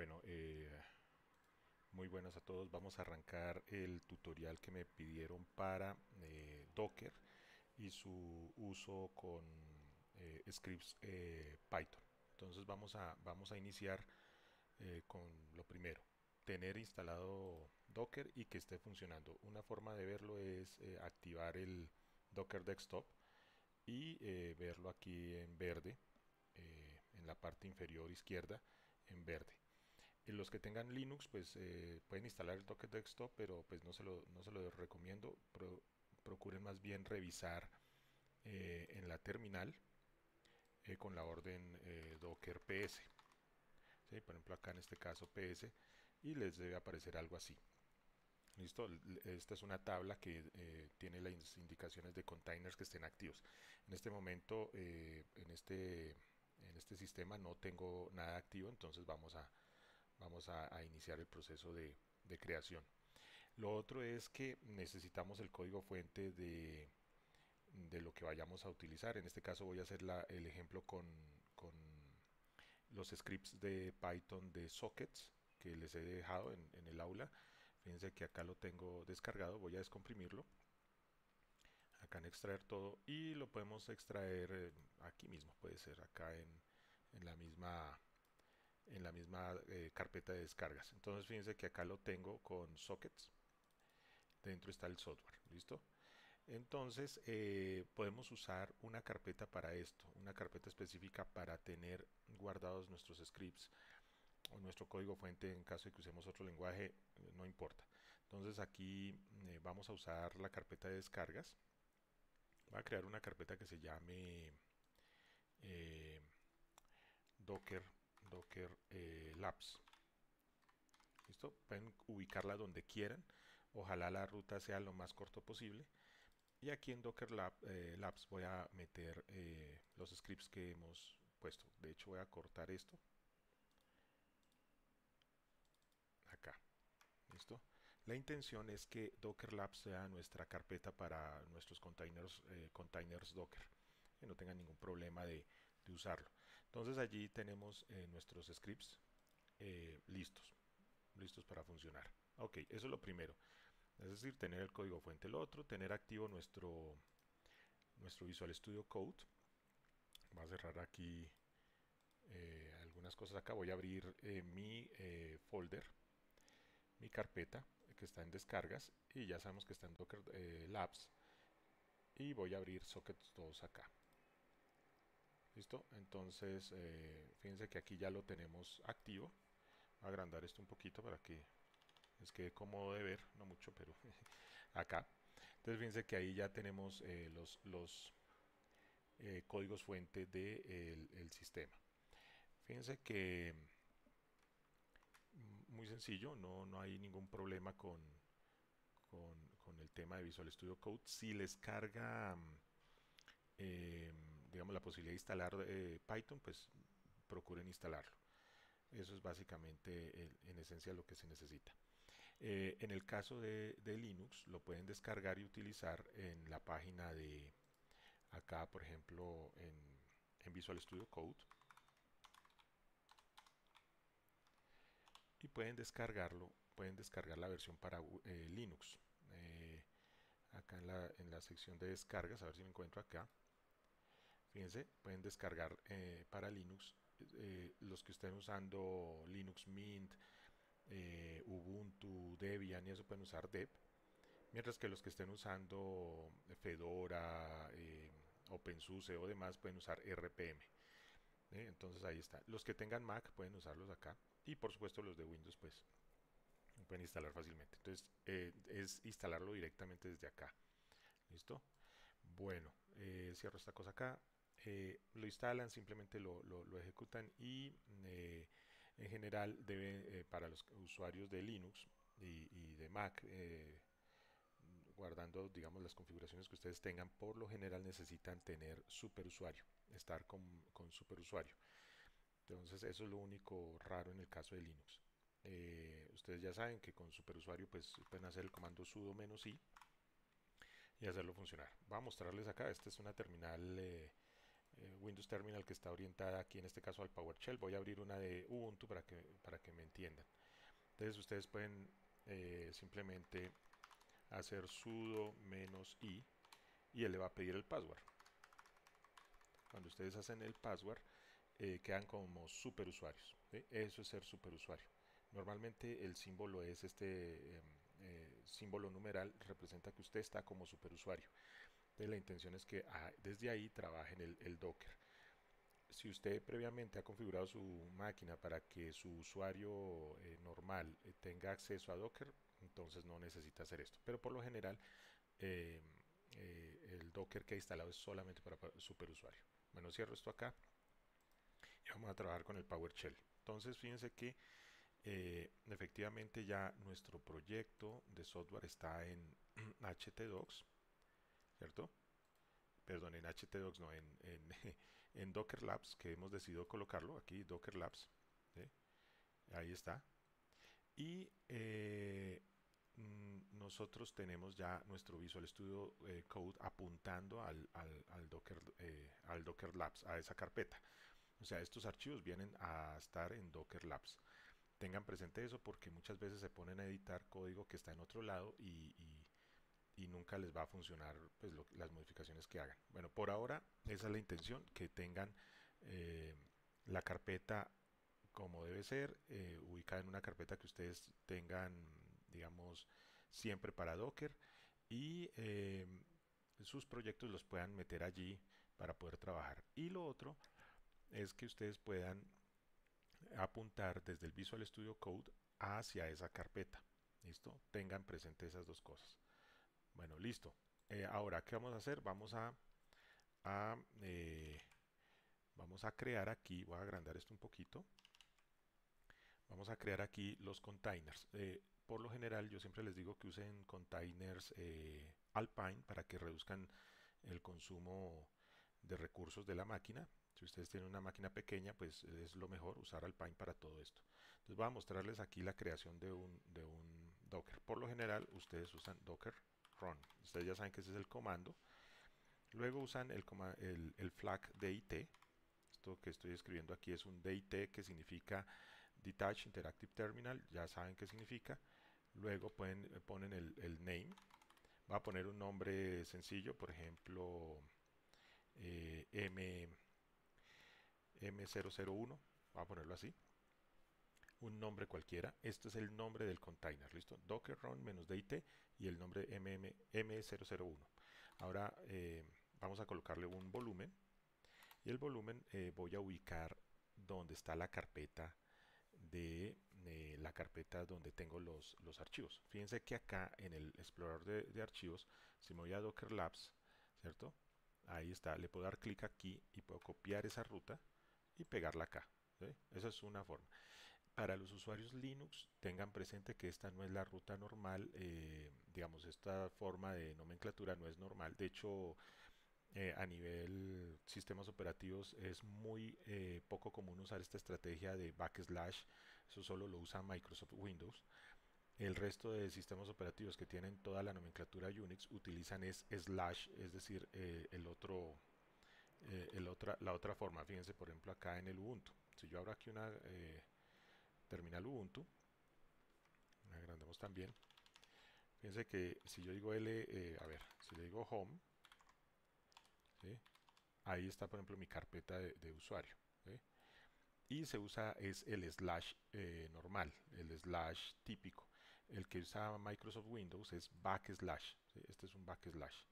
Bueno, muy buenas a todos. Vamos a arrancar el tutorial que me pidieron para Docker y su uso con scripts Python. Entonces vamos a iniciar con lo primero, tener instalado Docker y que esté funcionando. Una forma de verlo es activar el Docker Desktop y verlo aquí en verde, en la parte inferior izquierda, en verde. Y los que tengan Linux, pues pueden instalar el Docker Desktop, pero pues no se lo recomiendo. Procuren más bien revisar en la terminal con la orden Docker PS. ¿Sí? Por ejemplo, acá en este caso PS, y les debe aparecer algo así. Listo, esta es una tabla que tiene las indicaciones de containers que estén activos. En este momento, en este sistema no tengo nada activo, entonces vamos a iniciar el proceso de creación. Lo otro es que necesitamos el código fuente de lo que vayamos a utilizar. En este caso voy a hacer el ejemplo con los scripts de Python de sockets que les he dejado en el aula. Fíjense que acá lo tengo descargado, voy a descomprimirlo. Acá en extraer todo y lo podemos extraer aquí mismo, puede ser acá en la misma carpeta de descargas. Entonces fíjense que acá lo tengo con sockets. Dentro está el software, ¿listo? Entonces podemos usar una carpeta para esto, una carpeta específica para tener guardados nuestros scripts o nuestro código fuente en caso de que usemos otro lenguaje, no importa. Entonces aquí vamos a usar la carpeta de descargas. Voy a crear una carpeta que se llame eh, Docker, Docker Labs. ¿Listo? Pueden ubicarla donde quieran. Ojalá la ruta sea lo más corto posible. Y aquí en Labs voy a meter los scripts que hemos puesto. De hecho voy a cortar esto acá. ¿Listo? La intención es que Docker Labs sea nuestra carpeta para nuestros containers Docker. Que no tengan ningún problema de usarlo. Entonces allí tenemos nuestros scripts listos para funcionar. Ok, eso es lo primero. Es decir, tener el código fuente. Lo otro, tener activo nuestro Visual Studio Code. Voy a cerrar aquí algunas cosas acá. Voy a abrir mi folder, mi carpeta que está en descargas y ya sabemos que está en Docker Labs y voy a abrir Sockets 2 acá. ¿Listo? Entonces, fíjense que aquí ya lo tenemos activo. Voy a agrandar esto un poquito para que les quede cómodo de ver, no mucho, pero acá. Entonces, fíjense que ahí ya tenemos los códigos fuente del el sistema. Fíjense que muy sencillo, no hay ningún problema con el tema de Visual Studio Code. Si les carga, eh, digamos, la posibilidad de instalar Python, pues procuren instalarlo. Eso es básicamente, en esencia, lo que se necesita. En el caso de Linux, lo pueden descargar y utilizar en la página de acá, por ejemplo, en Visual Studio Code. Y pueden descargar la versión para Linux. Eh, Acá en la sección de descargas, a ver si me encuentro acá. Fíjense, pueden descargar para Linux los que estén usando Linux Mint, Ubuntu, Debian y eso pueden usar Deb. Mientras que los que estén usando Fedora, OpenSUSE o demás pueden usar RPM. Entonces ahí está. Los que tengan Mac pueden usarlos acá. Y por supuesto los de Windows pues pueden instalar fácilmente. Entonces es instalarlo directamente desde acá. ¿Listo? Bueno, cierro esta cosa acá. Lo instalan, simplemente lo ejecutan y en general debe para los usuarios de Linux y de Mac, guardando digamos las configuraciones que ustedes tengan, por lo general necesitan tener superusuario, estar con superusuario. Entonces eso es lo único raro en el caso de Linux. Ustedes ya saben que con superusuario pues pueden hacer el comando sudo -i y hacerlo funcionar. Voy a mostrarles acá, esta es una terminal Windows Terminal que está orientada aquí en este caso al PowerShell. Voy a abrir una de Ubuntu para que me entiendan. Entonces ustedes pueden simplemente hacer sudo -i y él le va a pedir el password. Cuando ustedes hacen el password, quedan como superusuarios, ¿sí? Eso es ser superusuario. Normalmente el símbolo es este símbolo numeral, representa que usted está como superusuario. Entonces la intención es que desde ahí trabajen el Docker. Si usted previamente ha configurado su máquina para que su usuario normal tenga acceso a Docker, entonces no necesita hacer esto. Pero por lo general, eh, el Docker que ha instalado es solamente para superusuario. Bueno, cierro esto acá y vamos a trabajar con el PowerShell. Entonces, fíjense que efectivamente ya nuestro proyecto de software está en htdocs, ¿cierto? Perdón, en htdocs, no, en Docker Labs, que hemos decidido colocarlo aquí, Docker Labs, ¿sí? Ahí está. Y nosotros tenemos ya nuestro Visual Studio Code apuntando al Docker Labs, a esa carpeta. O sea, estos archivos vienen a estar en Docker Labs. Tengan presente eso porque muchas veces se ponen a editar código que está en otro lado y nunca les va a funcionar pues, las modificaciones que hagan. Bueno, por ahora esa es la intención, que tengan eh, la carpeta como debe ser, ubicada en una carpeta que ustedes tengan, digamos, siempre para Docker y sus proyectos los puedan meter allí para poder trabajar. Y lo otro es que ustedes puedan apuntar desde el Visual Studio Code hacia esa carpeta. ¿Listo? Tengan presente esas dos cosas. Bueno, listo. Ahora, ¿qué vamos a hacer? A, eh, vamos a crear aquí, voy a agrandar esto un poquito. Vamos a crear aquí los containers. Por lo general, yo siempre les digo que usen containers Alpine para que reduzcan el consumo de recursos de la máquina. Si ustedes tienen una máquina pequeña, pues es lo mejor usar Alpine para todo esto. Entonces voy a mostrarles aquí la creación de un Docker. Por lo general, ustedes usan Docker run. Ustedes ya saben que ese es el comando. Luego usan el flag DIT. Esto que estoy escribiendo aquí es un DIT que significa Detach Interactive Terminal. Ya saben qué significa. Luego ponen el name. Va a poner un nombre sencillo, por ejemplo, M001. Va a ponerlo así. Un nombre cualquiera. Este es el nombre del container. ¿Listo? Docker run -dit y el nombre M001. Ahora vamos a colocarle un volumen. Y el volumen voy a ubicar donde está la carpeta donde tengo los archivos. Fíjense que acá en el explorador de archivos, si me voy a Docker Labs, ¿cierto? Ahí está, le puedo dar clic aquí y puedo copiar esa ruta y pegarla acá. ¿Sí? Esa es una forma. Para los usuarios Linux, tengan presente que esta no es la ruta normal, digamos, esta forma de nomenclatura no es normal. De hecho, a nivel sistemas operativos es muy poco común usar esta estrategia de backslash. Eso solo lo usa Microsoft Windows. El resto de sistemas operativos que tienen toda la nomenclatura Unix utilizan es slash, es decir, la otra forma. Fíjense, por ejemplo, acá en el Ubuntu. Si yo abro aquí una terminal Ubuntu, agrandamos también. Fíjense que si yo digo a ver, si le digo home, ¿sí? Ahí está, por ejemplo, mi carpeta de usuario. ¿Sí? Y se usa es el slash normal, el slash típico. El que usa Microsoft Windows es backslash. ¿Sí? Este es un backslash.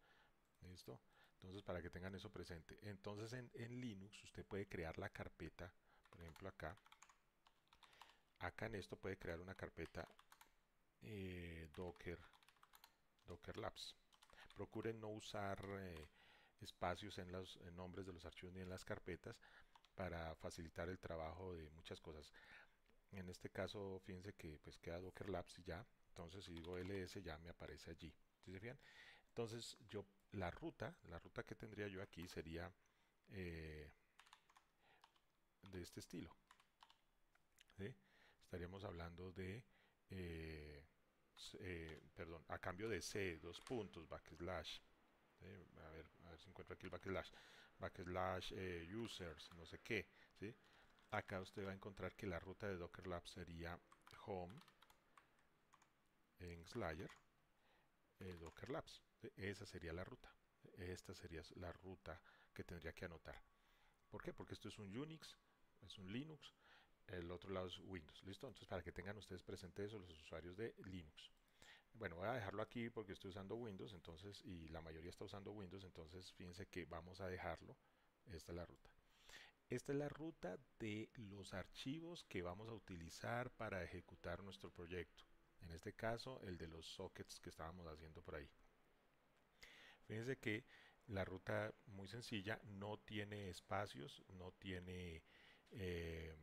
¿Listo? Entonces, para que tengan eso presente. Entonces, en Linux usted puede crear la carpeta, por ejemplo, acá. Acá en esto puede crear una carpeta Docker Labs. Procuren no usar espacios en los nombres de los archivos ni en las carpetas para facilitar el trabajo de muchas cosas. En este caso, fíjense que pues queda Docker Labs y ya. Entonces, si digo ls ya me aparece allí. ¿Sí se fijan? Entonces, la ruta que tendría yo aquí sería eh, de este estilo. ¿Sí? Estaríamos hablando de perdón, a cambio de C, dos puntos, backslash. A ver si encuentro aquí el backslash. backslash users, no sé qué, ¿sí? Acá usted va a encontrar que la ruta de Docker Labs sería home en Slayer Docker Labs. Esa sería la ruta. Esta sería la ruta que tendría que anotar. ¿Por qué? Porque esto es un Unix, es un Linux, el otro lado es Windows. ¿Listo? Entonces, para que tengan ustedes presente eso, los usuarios de Linux. Bueno, voy a dejarlo aquí porque estoy usando Windows, entonces, y la mayoría está usando Windows, entonces fíjense que vamos a dejarlo. Esta es la ruta. Esta es la ruta de los archivos que vamos a utilizar para ejecutar nuestro proyecto. En este caso, el de los sockets que estábamos haciendo por ahí. Fíjense que la ruta muy sencilla, no tiene espacios, no tiene eh,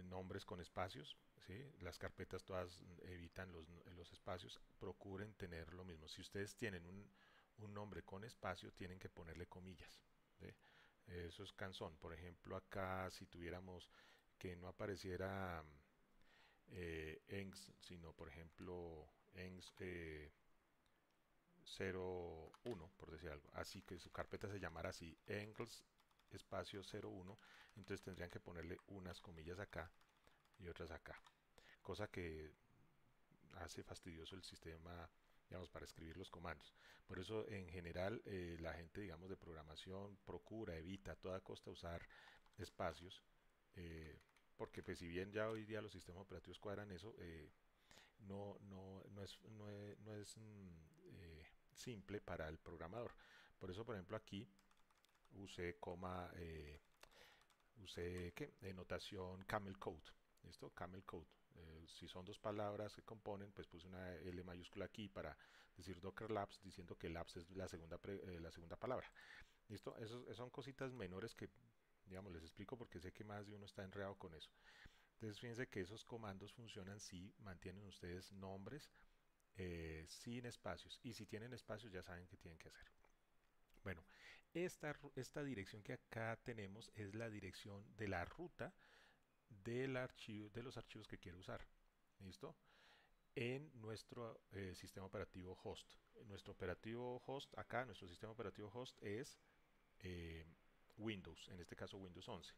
nombres con espacios, ¿sí? Las carpetas todas evitan los espacios, procuren tener lo mismo. Si ustedes tienen un nombre con espacio, tienen que ponerle comillas, ¿sí? Eso es canzón. Por ejemplo, acá si tuviéramos que no apareciera engs, sino por ejemplo engs 01, por decir algo. Así que su carpeta se llamara así, engs espacio 01, entonces tendrían que ponerle unas comillas acá y otras acá. Cosa que hace fastidioso el sistema, digamos, para escribir los comandos. Por eso, en general, la gente, digamos, de programación procura, evita a toda costa usar espacios, eh, porque pues si bien ya hoy día los sistemas operativos cuadran eso, no es simple para el programador. Por eso, por ejemplo, aquí usé coma, usé ¿qué? Notación camel code. ¿Listo? Camel code. Si son dos palabras que componen, pues puse una L mayúscula aquí para decir Docker Labs, diciendo que Labs es la segunda palabra. ¿Listo? Esos son cositas menores que, digamos, les explico porque sé que más de uno está enredado con eso. Entonces, fíjense que esos comandos funcionan si mantienen ustedes nombres sin espacios. Y si tienen espacios, ya saben qué tienen que hacer. Bueno, esta dirección que acá tenemos es la dirección de la ruta del archivo, de los archivos que quiero usar. ¿Listo? En nuestro sistema operativo host. Nuestro operativo host, acá, nuestro sistema operativo host es eh, Windows, en este caso Windows 11.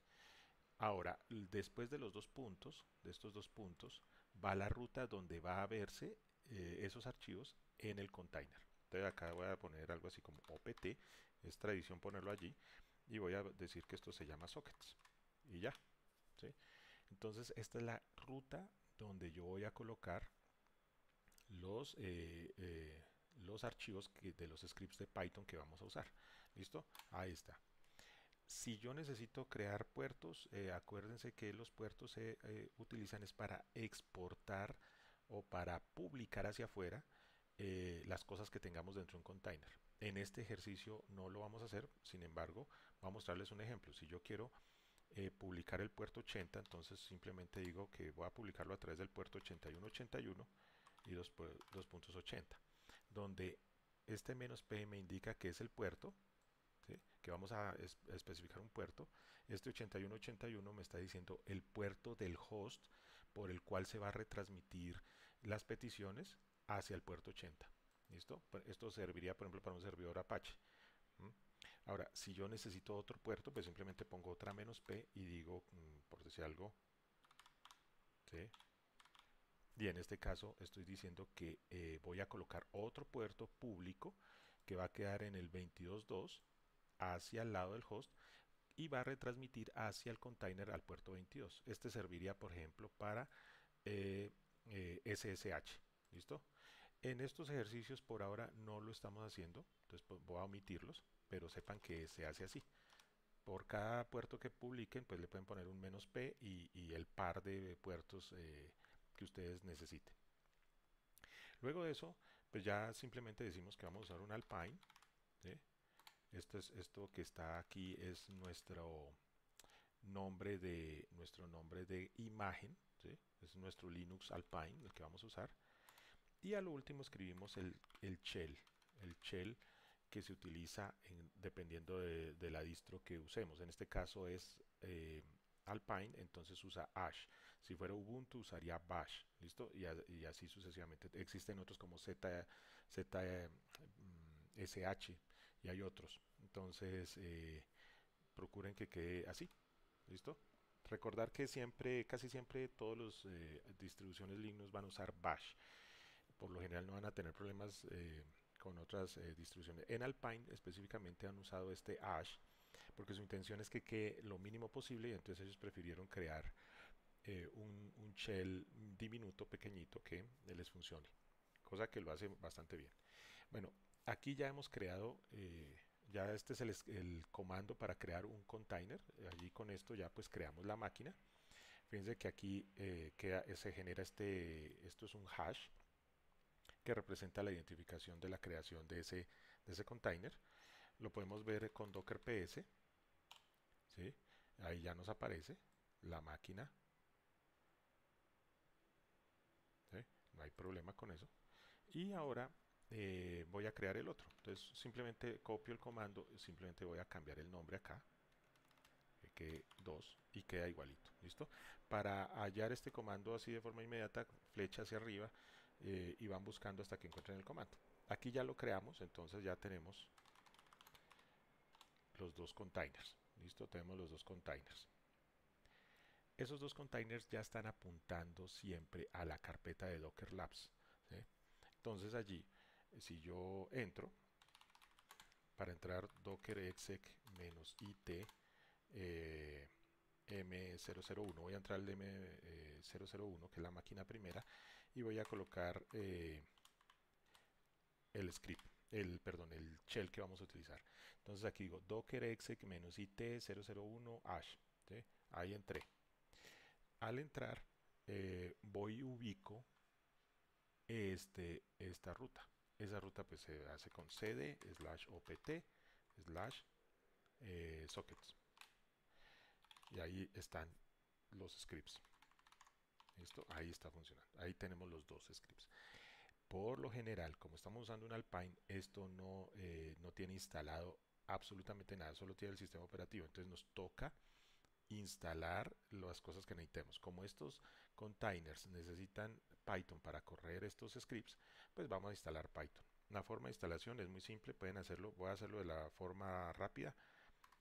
Ahora, después de los dos puntos, de estos dos puntos, va la ruta donde va a verse esos archivos en el container. Entonces acá voy a poner algo así como opt, es tradición ponerlo allí, y voy a decir que esto se llama sockets. Y ya, ¿sí? Entonces esta es la ruta donde yo voy a colocar los, eh, eh, los archivos de los scripts de Python que vamos a usar. ¿Listo? Ahí está. Si yo necesito crear puertos, acuérdense que los puertos se utilizan es para exportar o para publicar hacia afuera las cosas que tengamos dentro de un container. En este ejercicio no lo vamos a hacer, sin embargo, voy a mostrarles un ejemplo. Si yo quiero publicar el puerto 80, entonces simplemente digo que voy a publicarlo a través del puerto 8181 y 2.80, donde este "-p" me indica que es el puerto, ¿sí? Que vamos a especificar un puerto. Este 8181 me está diciendo el puerto del host por el cual se va a retransmitir las peticiones hacia el puerto 80. ¿Listo? Esto serviría, por ejemplo, para un servidor Apache. ¿Mm? Ahora, si yo necesito otro puerto, pues simplemente pongo otra "-p" y digo, por decir algo, ¿sí? Y en este caso estoy diciendo que voy a colocar otro puerto público que va a quedar en el 22.2 hacia el lado del host y va a retransmitir hacia el container al puerto 22. Este serviría, por ejemplo, para SSH. ¿Listo? En estos ejercicios por ahora no lo estamos haciendo, entonces pues, voy a omitirlos, pero sepan que se hace así. Por cada puerto que publiquen, pues le pueden poner un "-p" y el par de puertos que ustedes necesiten. Luego de eso, pues ya simplemente decimos que vamos a usar un Alpine, ¿sí? Esto que está aquí es nuestro nombre de imagen, ¿sí? Es nuestro Linux Alpine, el que vamos a usar. Y a lo último escribimos el shell que se utiliza dependiendo de la distro que usemos. En este caso es Alpine, entonces usa Ash. Si fuera Ubuntu usaría Bash, ¿listo? Y así sucesivamente. Existen otros como ZSH y hay otros. Entonces, procuren que quede así. ¿Listo? Recordar que siempre, casi siempre, todas las distribuciones Linux van a usar Bash. Por lo general no van a tener problemas con otras distribuciones. En Alpine específicamente han usado este Ash porque su intención es que quede lo mínimo posible y entonces ellos prefirieron crear un shell diminuto, pequeñito, que les funcione. Cosa que lo hace bastante bien. Bueno, aquí ya hemos creado, ya este es el comando para crear un container. Allí con esto ya pues creamos la máquina. Fíjense que aquí se genera esto es un hash que representa la identificación de la creación de ese container. Lo podemos ver con Docker PS, ¿sí? Ahí ya nos aparece la máquina, ¿sí? No hay problema con eso. Y ahora voy a crear el otro. Entonces simplemente copio el comando, simplemente voy a cambiar el nombre acá, que quede 2 y queda igualito. ¿Listo? Para hallar este comando así de forma inmediata, flecha hacia arriba y van buscando hasta que encuentren el comando. Aquí ya lo creamos, entonces ya tenemos los dos containers. ¿Listo? Tenemos los dos containers. Esos dos containers ya están apuntando siempre a la carpeta de Docker Labs. ¿Sí? Entonces allí, si yo entro, para entrar docker exec-it M001, voy a entrar al M001, que es la máquina primera, y voy a colocar el script, perdón, el shell que vamos a utilizar. Entonces aquí digo docker exec-it001 hash. ¿Sí? Ahí entré. Al entrar, voy y ubico esta ruta. Esa ruta pues se hace con cd /opt /sockets. Y ahí están los scripts. ¿Listo? Ahí está funcionando. Ahí tenemos los dos scripts. Por lo general, como estamos usando un Alpine, esto no tiene instalado absolutamente nada, solo tiene el sistema operativo. Entonces nos toca instalar las cosas que necesitemos. Como estos containers necesitan Python para correr estos scripts, pues vamos a instalar Python. La forma de instalación es muy simple, pueden hacerlo, voy a hacerlo de la forma rápida.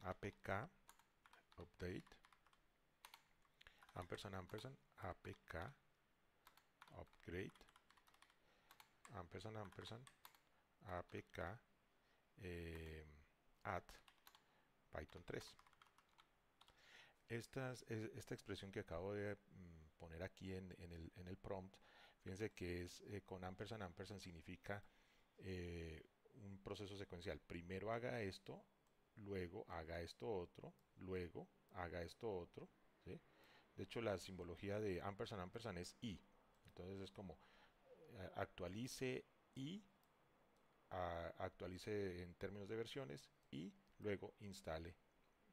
apk update apk upgrade apk add Python 3. Esta expresión que acabo de poner aquí en el prompt, fíjense que es con ampersand significa un proceso secuencial. Primero haga esto, luego haga esto otro, luego haga esto otro. ¿Sí? De hecho, la simbología de ampersand es y. Entonces es como actualice y actualice en términos de versiones y luego instale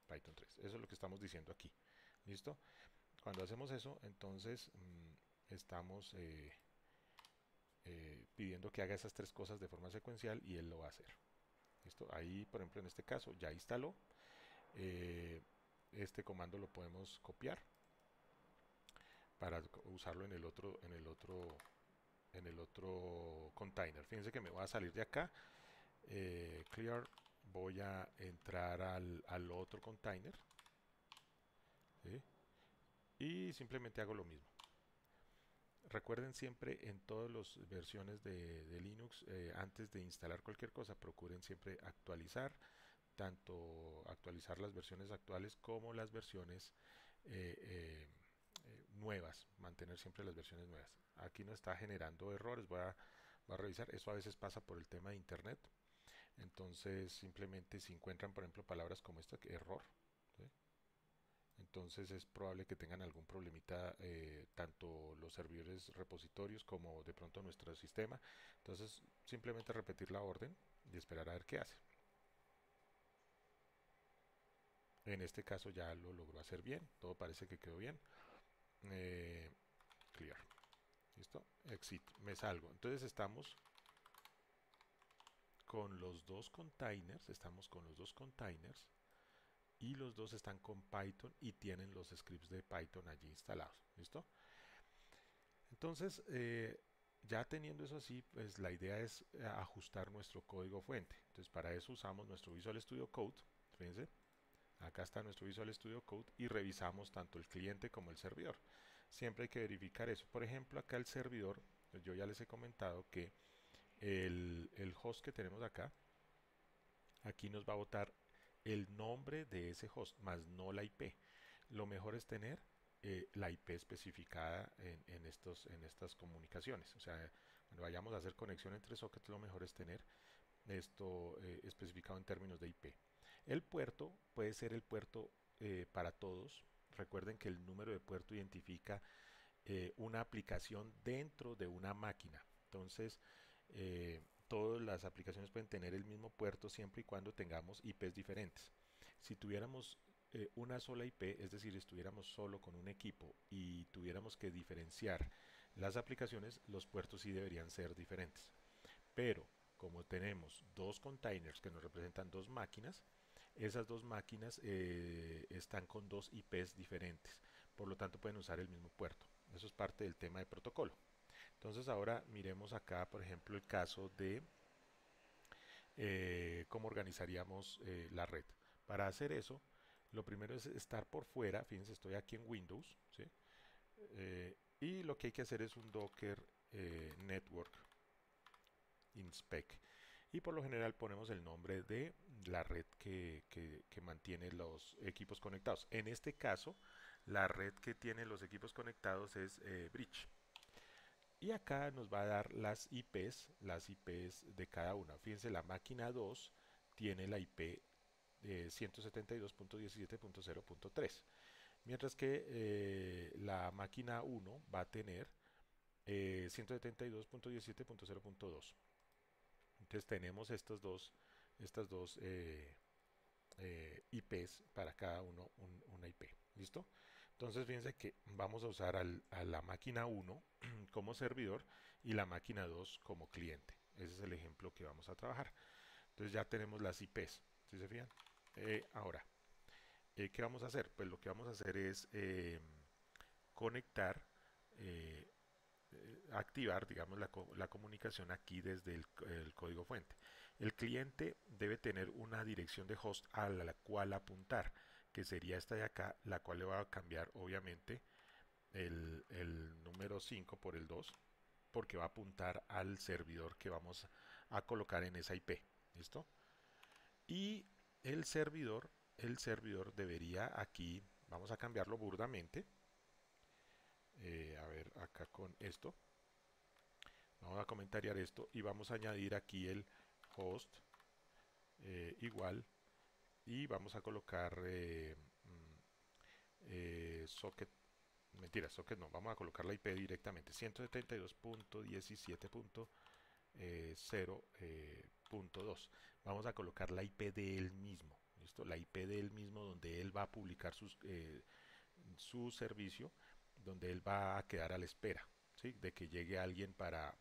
Python 3. Eso es lo que estamos diciendo aquí. ¿Listo? Cuando hacemos eso, entonces estamos pidiendo que haga esas tres cosas de forma secuencial y él lo va a hacer. ¿Listo? Ahí, por ejemplo, en este caso ya instaló. Este comando lo podemos copiar para usarlo en el otro container. Fíjense que me voy a salir de acá. Clear. Voy a entrar al otro container. ¿Sí? Y simplemente hago lo mismo. Recuerden siempre en todas las versiones de Linux, antes de instalar cualquier cosa, procuren siempre actualizar, tanto actualizar las versiones actuales como las versiones nuevas, mantener siempre las versiones nuevas. Aquí no está generando errores, voy a revisar, eso a veces pasa por el tema de internet, entonces simplemente si encuentran por ejemplo palabras como esta, error, ¿sí? Entonces es probable que tengan algún problemita tanto los servidores repositorios como de pronto nuestro sistema. Entonces simplemente repetir la orden y esperar a ver qué hace. En este caso ya lo logró hacer bien, todo parece que quedó bien. Clear. ¿Listo? Exit. Me salgo. Entonces estamos con los dos containers, y los dos están con Python y tienen los scripts de Python allí instalados. ¿Listo? Entonces, Ya teniendo eso así, pues la idea es ajustar nuestro código fuente. Entonces para eso usamos nuestro Visual Studio Code. Fíjense, acá está nuestro Visual Studio Code y revisamos tanto el cliente como el servidor. Siempre hay que verificar eso. Por ejemplo, acá el servidor, pues yo ya les he comentado que el host que tenemos acá, aquí nos va a botar el nombre de ese host, más no la IP. Lo mejor es tener la IP especificada en estas comunicaciones. O sea, cuando vayamos a hacer conexión entre sockets, lo mejor es tener esto especificado en términos de IP. El puerto puede ser el puerto para todos. Recuerden que el número de puerto identifica una aplicación dentro de una máquina. Entonces, todas las aplicaciones pueden tener el mismo puerto siempre y cuando tengamos IPs diferentes. Si tuviéramos una sola IP, es decir, estuviéramos solo con un equipo y tuviéramos que diferenciar las aplicaciones, los puertos sí deberían ser diferentes. Pero como tenemos dos containers que nos representan dos máquinas, esas dos máquinas están con dos IPs diferentes. Por lo tanto, pueden usar el mismo puerto. Eso es parte del tema de protocolo. Entonces ahora miremos acá, por ejemplo, el caso de cómo organizaríamos la red. Para hacer eso, lo primero es estar por fuera. Fíjense, estoy aquí en Windows, ¿sí? Y lo que hay que hacer es un Docker Network Inspect. Y por lo general ponemos el nombre de la red que mantiene los equipos conectados. En este caso, la red que tiene los equipos conectados es Bridge. Y acá nos va a dar las IPs de cada una. Fíjense, la máquina 2 tiene la IP de 172.17.0.3, mientras que la máquina 1 va a tener 172.17.0.2. Entonces tenemos estas dos IPs para cada uno una IP. ¿Listo? Entonces fíjense que vamos a usar a la máquina 1 como servidor y la máquina 2 como cliente. Ese es el ejemplo que vamos a trabajar. Entonces ya tenemos las IPs. ¿Sí se fijan? Ahora, ¿qué vamos a hacer? Pues lo que vamos a hacer es conectar eh, activar, digamos, la comunicación aquí desde el código fuente. El cliente debe tener una dirección de host a la cual apuntar, que sería esta de acá, la cual le va a cambiar, obviamente, el número 5 por el 2, porque va a apuntar al servidor que vamos a colocar en esa IP. ¿Listo? Y el servidor debería aquí, vamos a cambiarlo burdamente, a ver, acá con esto, vamos a comentariar esto y vamos a añadir aquí el host igual y vamos a colocar socket, mentira, socket no, vamos a colocar la IP directamente 172.17.0.2. Vamos a colocar la IP de él mismo, ¿listo? La IP de él mismo donde él va a publicar su servicio, donde él va a quedar a la espera, ¿sí? De que llegue alguien para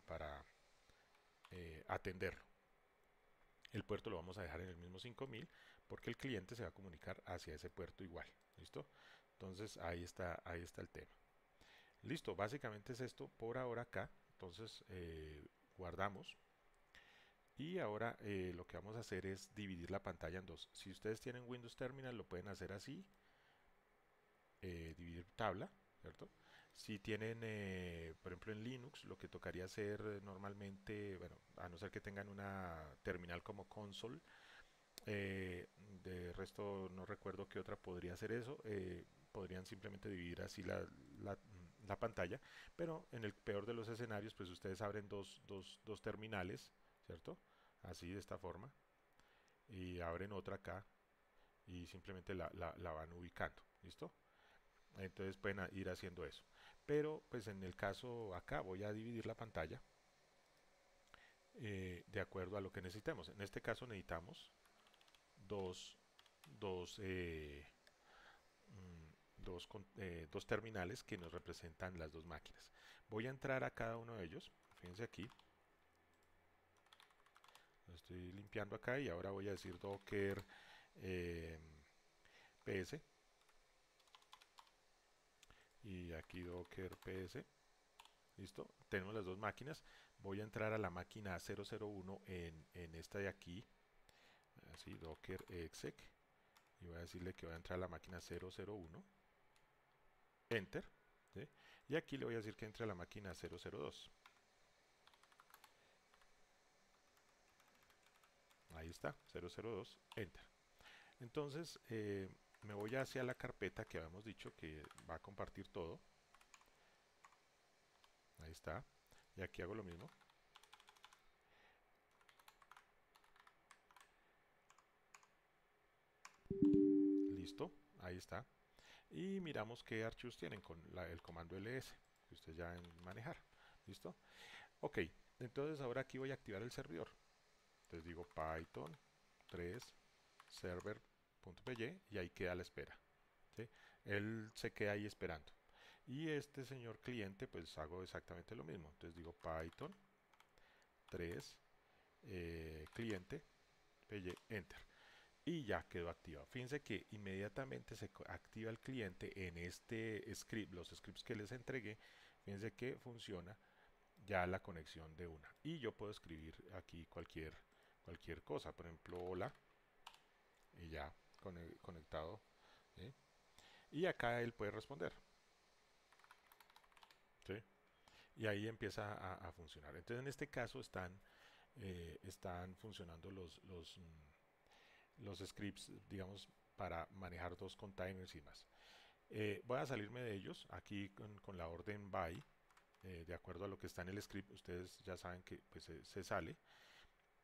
atenderlo. El puerto lo vamos a dejar en el mismo 5000 porque el cliente se va a comunicar hacia ese puerto igual. ¿Listo? Entonces ahí está el tema. Listo, básicamente es esto por ahora acá. Entonces guardamos. Y ahora lo que vamos a hacer es dividir la pantalla en dos. Si ustedes tienen Windows Terminal lo pueden hacer así. Dividir tabla, ¿cierto? Si tienen, por ejemplo, en Linux, lo que tocaría hacer normalmente, bueno, a no ser que tengan una terminal como console, eh, de resto no recuerdo qué otra podría hacer eso. Podrían simplemente dividir así la pantalla, pero en el peor de los escenarios, pues ustedes abren dos terminales, ¿cierto? Así de esta forma, y abren otra acá y simplemente la van ubicando, ¿listo? Entonces pueden ir haciendo eso. Pero pues en el caso acá voy a dividir la pantalla de acuerdo a lo que necesitemos. En este caso necesitamos dos, dos, eh, dos terminales que nos representan las dos máquinas. Voy a entrar a cada uno de ellos. Fíjense aquí. Lo estoy limpiando acá y ahora voy a decir docker eh, ps y aquí docker ps. ¿Listo? Tenemos las dos máquinas. Voy a entrar a la máquina 001 en esta de aquí, así, docker exec, y voy a decirle que voy a entrar a la máquina 001, enter, ¿sí? Y aquí le voy a decir que entre a la máquina 002. Ahí está, 002, enter. Entonces, me voy hacia la carpeta que habíamos dicho que va a compartir todo. Ahí está. Y aquí hago lo mismo. Listo, ahí está. Y miramos qué archivos tienen con el comando ls, que ustedes ya deben manejar. ¿Listo? Ok, entonces ahora aquí voy a activar el servidor. Entonces digo python 3 server.py y ahí queda la espera. ¿Sí? Él se queda ahí esperando. Y este señor cliente, pues hago exactamente lo mismo. Entonces digo python 3 cliente, py, enter. Y ya quedó activado. Fíjense que inmediatamente se activa el cliente en este script, los scripts que les entregué. Fíjense que funciona ya la conexión de una. Y yo puedo escribir aquí cualquier cosa, por ejemplo, hola, y ya conectado. ¿Sí? Y acá él puede responder. ¿Sí? Y ahí empieza a funcionar. Entonces en este caso están funcionando los scripts, digamos, para manejar dos containers y más. Voy a salirme de ellos aquí con la orden by, de acuerdo a lo que está en el script. Ustedes ya saben que pues, se sale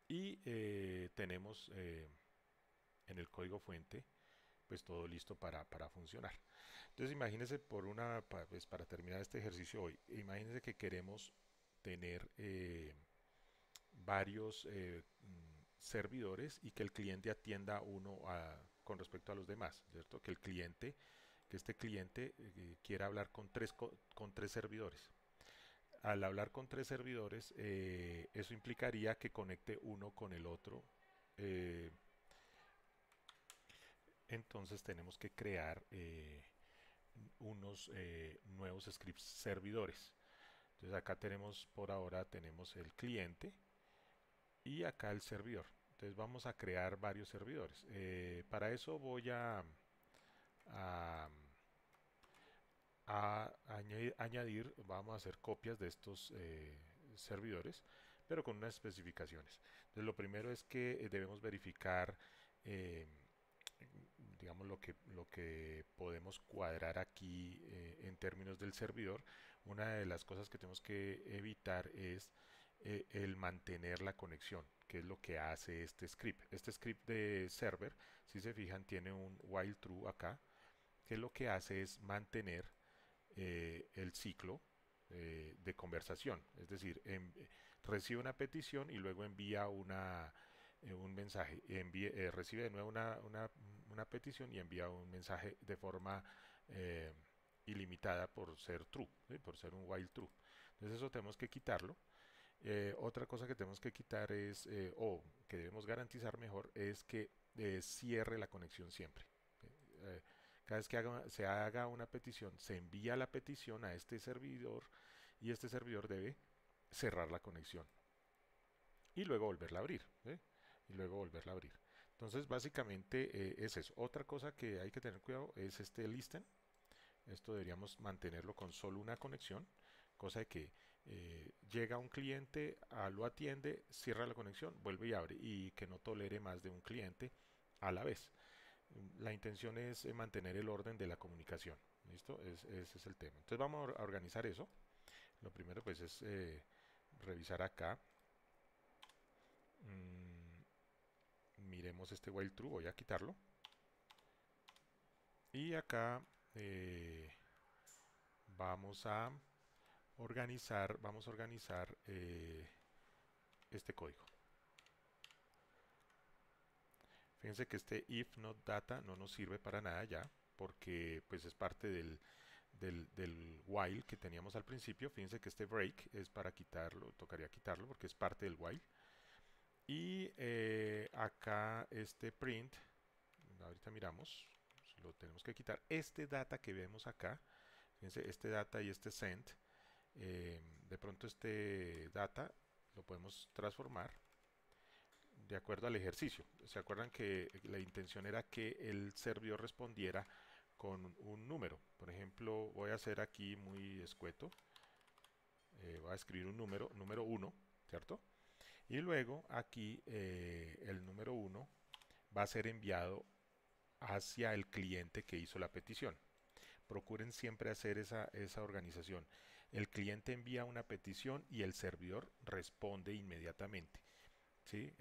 y tenemos en el código fuente pues todo listo para funcionar. Entonces imagínense pues, para terminar este ejercicio hoy, imagínense que queremos tener varios servidores y que el cliente atienda con respecto a los demás, ¿cierto? Que este cliente quiera hablar con tres servidores. Al hablar con tres servidores, eso implicaría que conecte uno con el otro. eh, entonces tenemos que crear unos nuevos scripts servidores. Entonces acá por ahora tenemos el cliente y acá el servidor. Entonces vamos a crear varios servidores. Para eso voy a, añadir, vamos a hacer copias de estos servidores, pero con unas especificaciones. Entonces lo primero es que debemos verificar, eh, digamos, lo que podemos cuadrar aquí en términos del servidor. Una de las cosas que tenemos que evitar es el mantener la conexión, que es lo que hace este script. Este script de server, si se fijan, tiene un while true acá, que lo que hace es mantener el ciclo de conversación. Es decir, recibe una petición y luego envía un mensaje. Recibe de nuevo una petición y envía un mensaje de forma eh, ilimitada por ser true, ¿sí? Por ser un while true. Entonces eso tenemos que quitarlo. Otra cosa que tenemos que quitar o que debemos garantizar mejor, es que cierre la conexión siempre. Eh, Cada vez que se haga una petición, se envía la petición a este servidor y este servidor debe cerrar la conexión y luego volverla a abrir. ¿Sí? Y luego volverla a abrir. Entonces, básicamente es eso. Otra cosa que hay que tener cuidado es este listen. Esto deberíamos mantenerlo con solo una conexión, cosa de que llega un cliente, lo atiende, cierra la conexión, vuelve y abre, y que no tolere más de un cliente a la vez. La intención es mantener el orden de la comunicación. ¿Listo? Ese es el tema. Entonces vamos a organizar eso. Lo primero pues es revisar acá. Miremos este while true, voy a quitarlo. Y acá vamos a organizar este código. Fíjense que este if not data no nos sirve para nada ya, porque pues es parte del while que teníamos al principio. Fíjense que este break es para quitarlo, tocaría quitarlo porque es parte del while. Y acá este print, ahorita miramos, lo tenemos que quitar. Este data que vemos acá, fíjense, este data y este send de pronto este data lo podemos transformar de acuerdo al ejercicio. ¿Se acuerdan que la intención era que el servidor respondiera con un número? Por ejemplo, voy a hacer aquí muy escueto, voy a escribir un número, número uno, ¿cierto? Y luego aquí el número uno va a ser enviado hacia el cliente que hizo la petición. Procuren siempre hacer esa organización. El cliente envía una petición y el servidor responde inmediatamente. ¿Sí?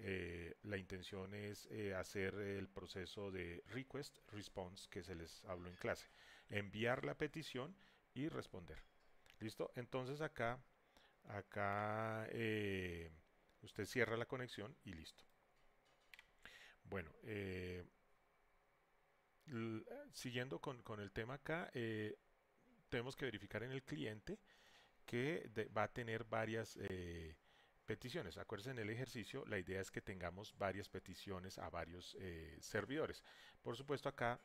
La intención es hacer el proceso de request response que se les habló en clase. Enviar la petición y responder. ¿Listo? Entonces acá usted cierra la conexión y listo. Bueno, siguiendo con el tema acá, tenemos que verificar en el cliente que va a tener varias peticiones. Acuérdense, en el ejercicio la idea es que tengamos varias peticiones a varios servidores. Por supuesto acá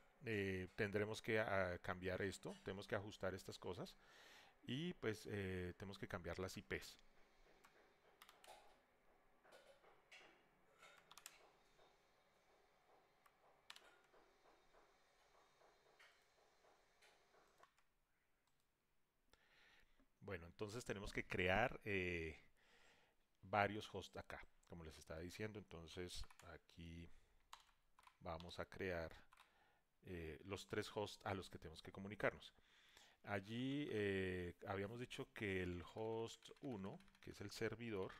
tendremos que cambiar esto, tenemos que ajustar estas cosas y pues tenemos que cambiar las IPs. Bueno, entonces tenemos que crear varios hosts acá, como les estaba diciendo. Entonces aquí vamos a crear los tres hosts a los que tenemos que comunicarnos. Allí habíamos dicho que el host 1, que es el servidor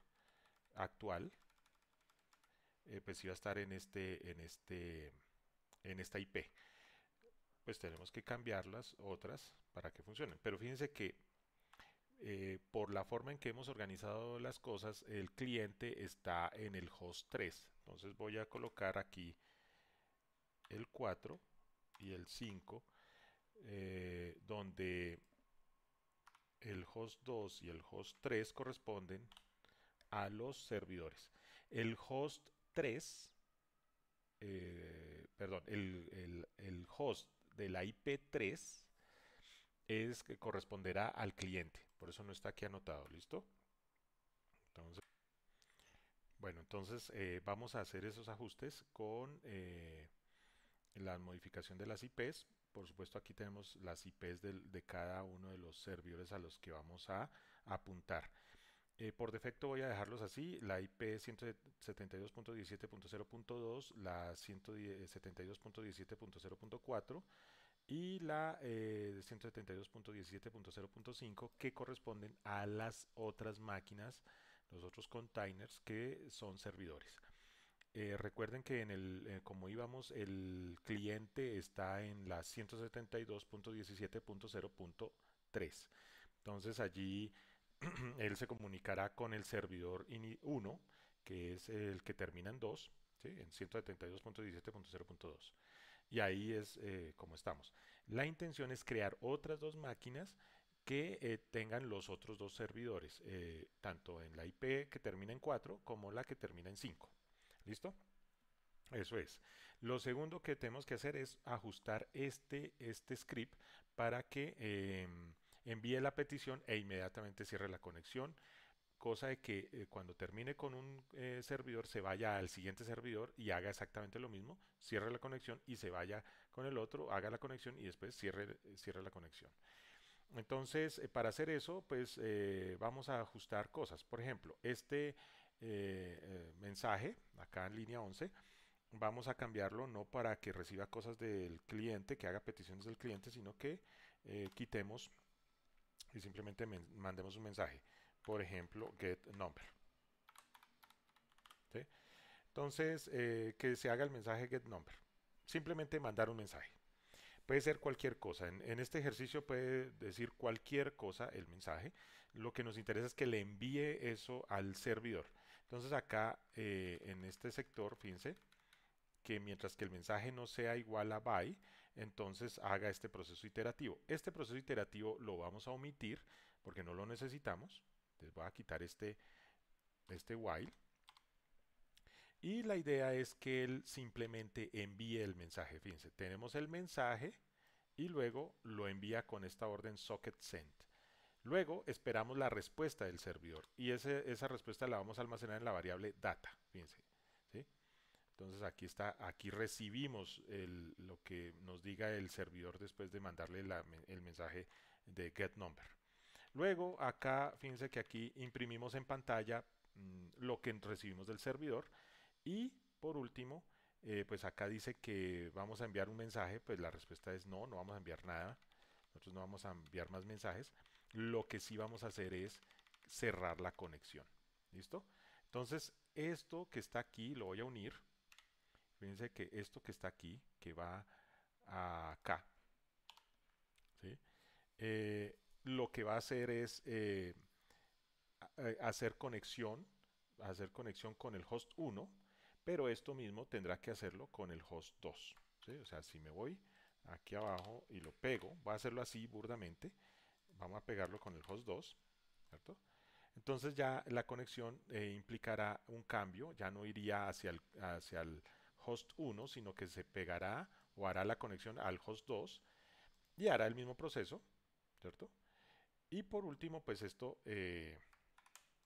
actual, pues iba a estar en esta IP. Pues tenemos que cambiar las otras para que funcionen. Pero fíjense que por la forma en que hemos organizado las cosas, el cliente está en el host 3. Entonces voy a colocar aquí el 4 y el 5, donde el host 2 y el host 3 corresponden a los servidores. El host 3, perdón, el host de la IP3 es que corresponderá al cliente. Por eso no está aquí anotado, ¿listo? Entonces, bueno, entonces vamos a hacer esos ajustes con la modificación de las IPs. Por supuesto, aquí tenemos las IPs de cada uno de los servidores a los que vamos a apuntar. Por defecto voy a dejarlos así, la IP 172.17.0.2, la 172.17.0.4 y la 172.17.0.5 que corresponden a las otras máquinas, los otros containers que son servidores. Recuerden que como íbamos, el cliente está en la 172.17.0.3. Entonces allí él se comunicará con el servidor 1, que es el que termina en 2, ¿sí? En 172.17.0.2. Y ahí es como estamos. La intención es crear otras dos máquinas que tengan los otros dos servidores, tanto en la IP que termina en 4 como la que termina en 5. ¿Listo? Eso es. Lo segundo que tenemos que hacer es ajustar este script para que envíe la petición e inmediatamente cierre la conexión, cosa de que cuando termine con un servidor se vaya al siguiente servidor y haga exactamente lo mismo, cierre la conexión y se vaya con el otro, haga la conexión y después cierre la conexión. Entonces, para hacer eso, pues vamos a ajustar cosas. Por ejemplo, este mensaje, acá en línea 11, vamos a cambiarlo no para que reciba cosas del cliente, que haga peticiones del cliente, sino que quitemos y simplemente mandemos un mensaje. Por ejemplo, get number. ¿Sí? Entonces, que se haga el mensaje get number. Simplemente mandar un mensaje. Puede ser cualquier cosa. En este ejercicio puede decir cualquier cosa el mensaje. Lo que nos interesa es que le envíe eso al servidor. Entonces acá en este sector, fíjense que mientras que el mensaje no sea igual a by, entonces haga este proceso iterativo. Este proceso iterativo lo vamos a omitir porque no lo necesitamos. Entonces voy a quitar este while. Y la idea es que él simplemente envíe el mensaje. Fíjense, tenemos el mensaje y luego lo envía con esta orden socket send. Luego esperamos la respuesta del servidor y esa respuesta la vamos a almacenar en la variable data, fíjense, ¿sí? Entonces aquí está, aquí recibimos lo que nos diga el servidor después de mandarle el mensaje de getNumber. Luego acá, fíjense que aquí imprimimos en pantalla lo que recibimos del servidor y por último, pues acá dice que vamos a enviar un mensaje, pues la respuesta es no, no vamos a enviar nada. Nosotros no vamos a enviar más mensajes. Lo que sí vamos a hacer es cerrar la conexión. ¿Listo? Entonces, esto que está aquí lo voy a unir. Fíjense que esto que está aquí, que va acá, ¿sí? Lo que va a hacer es hacer conexión con el host 1, pero esto mismo tendrá que hacerlo con el host 2. ¿Sí? O sea, si me voy aquí abajo y lo pego, voy a hacerlo así burdamente, vamos a pegarlo con el host 2, ¿cierto? Entonces ya la conexión implicará un cambio, ya no iría hacia el host 1, sino que se pegará o hará la conexión al host 2 y hará el mismo proceso, ¿cierto? Y por último, pues esto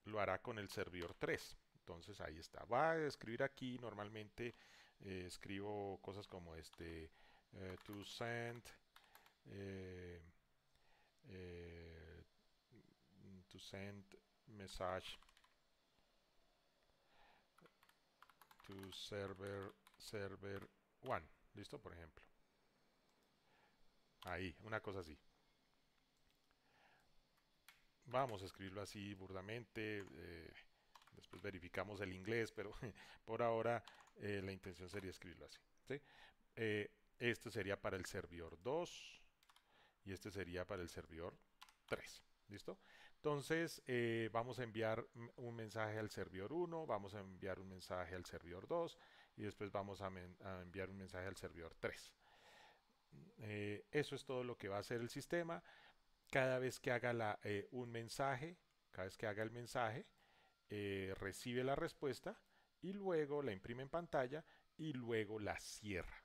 lo hará con el servidor 3. Entonces ahí está. Va a escribir aquí normalmente, escribo cosas como to send, eh, eh, to send message to server 1. ¿Listo? Por ejemplo. Ahí, una cosa así. Vamos a escribirlo así burdamente. Después verificamos el inglés, pero por ahora la intención sería escribirlo así. ¿Sí? Este sería para el servidor 2 y este sería para el servidor 3. ¿Listo? Entonces vamos a enviar un mensaje al servidor 1, vamos a enviar un mensaje al servidor 2 y después vamos a enviar un mensaje al servidor 3. Eso es todo lo que va a hacer el sistema. Cada vez que haga un mensaje, cada vez que haga el mensaje, recibe la respuesta y luego la imprime en pantalla y luego la cierra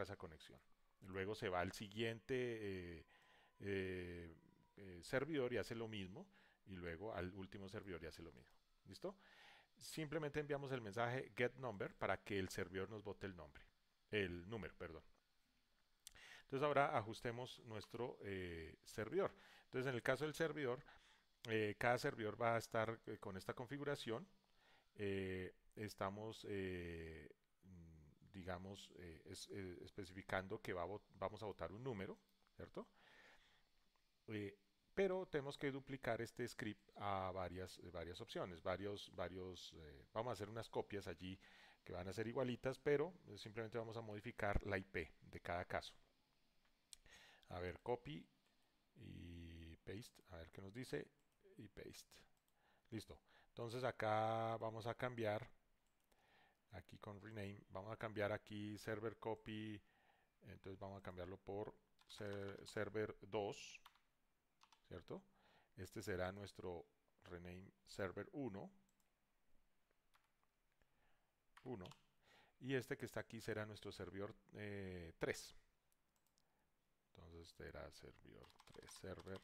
esa conexión. Luego se va al siguiente servidor y hace lo mismo y luego al último servidor y hace lo mismo. ¿Listo? Simplemente enviamos el mensaje getNumber para que el servidor nos bote el número, perdón. Entonces ahora ajustemos nuestro servidor. Entonces en el caso del servidor, cada servidor va a estar con esta configuración. Estamos, digamos, especificando que vamos a botar un número, ¿cierto? Eh, pero tenemos que duplicar este script a varias opciones, vamos a hacer unas copias allí que van a ser igualitas, pero simplemente vamos a modificar la IP de cada caso. A ver, copy y paste, a ver qué nos dice, y paste. Listo. Entonces acá vamos a cambiar, aquí con rename, vamos a cambiar aquí server copy, entonces vamos a cambiarlo por server 2, ¿cierto? Este será nuestro rename server 1, y este que está aquí será nuestro servidor 3. Entonces será server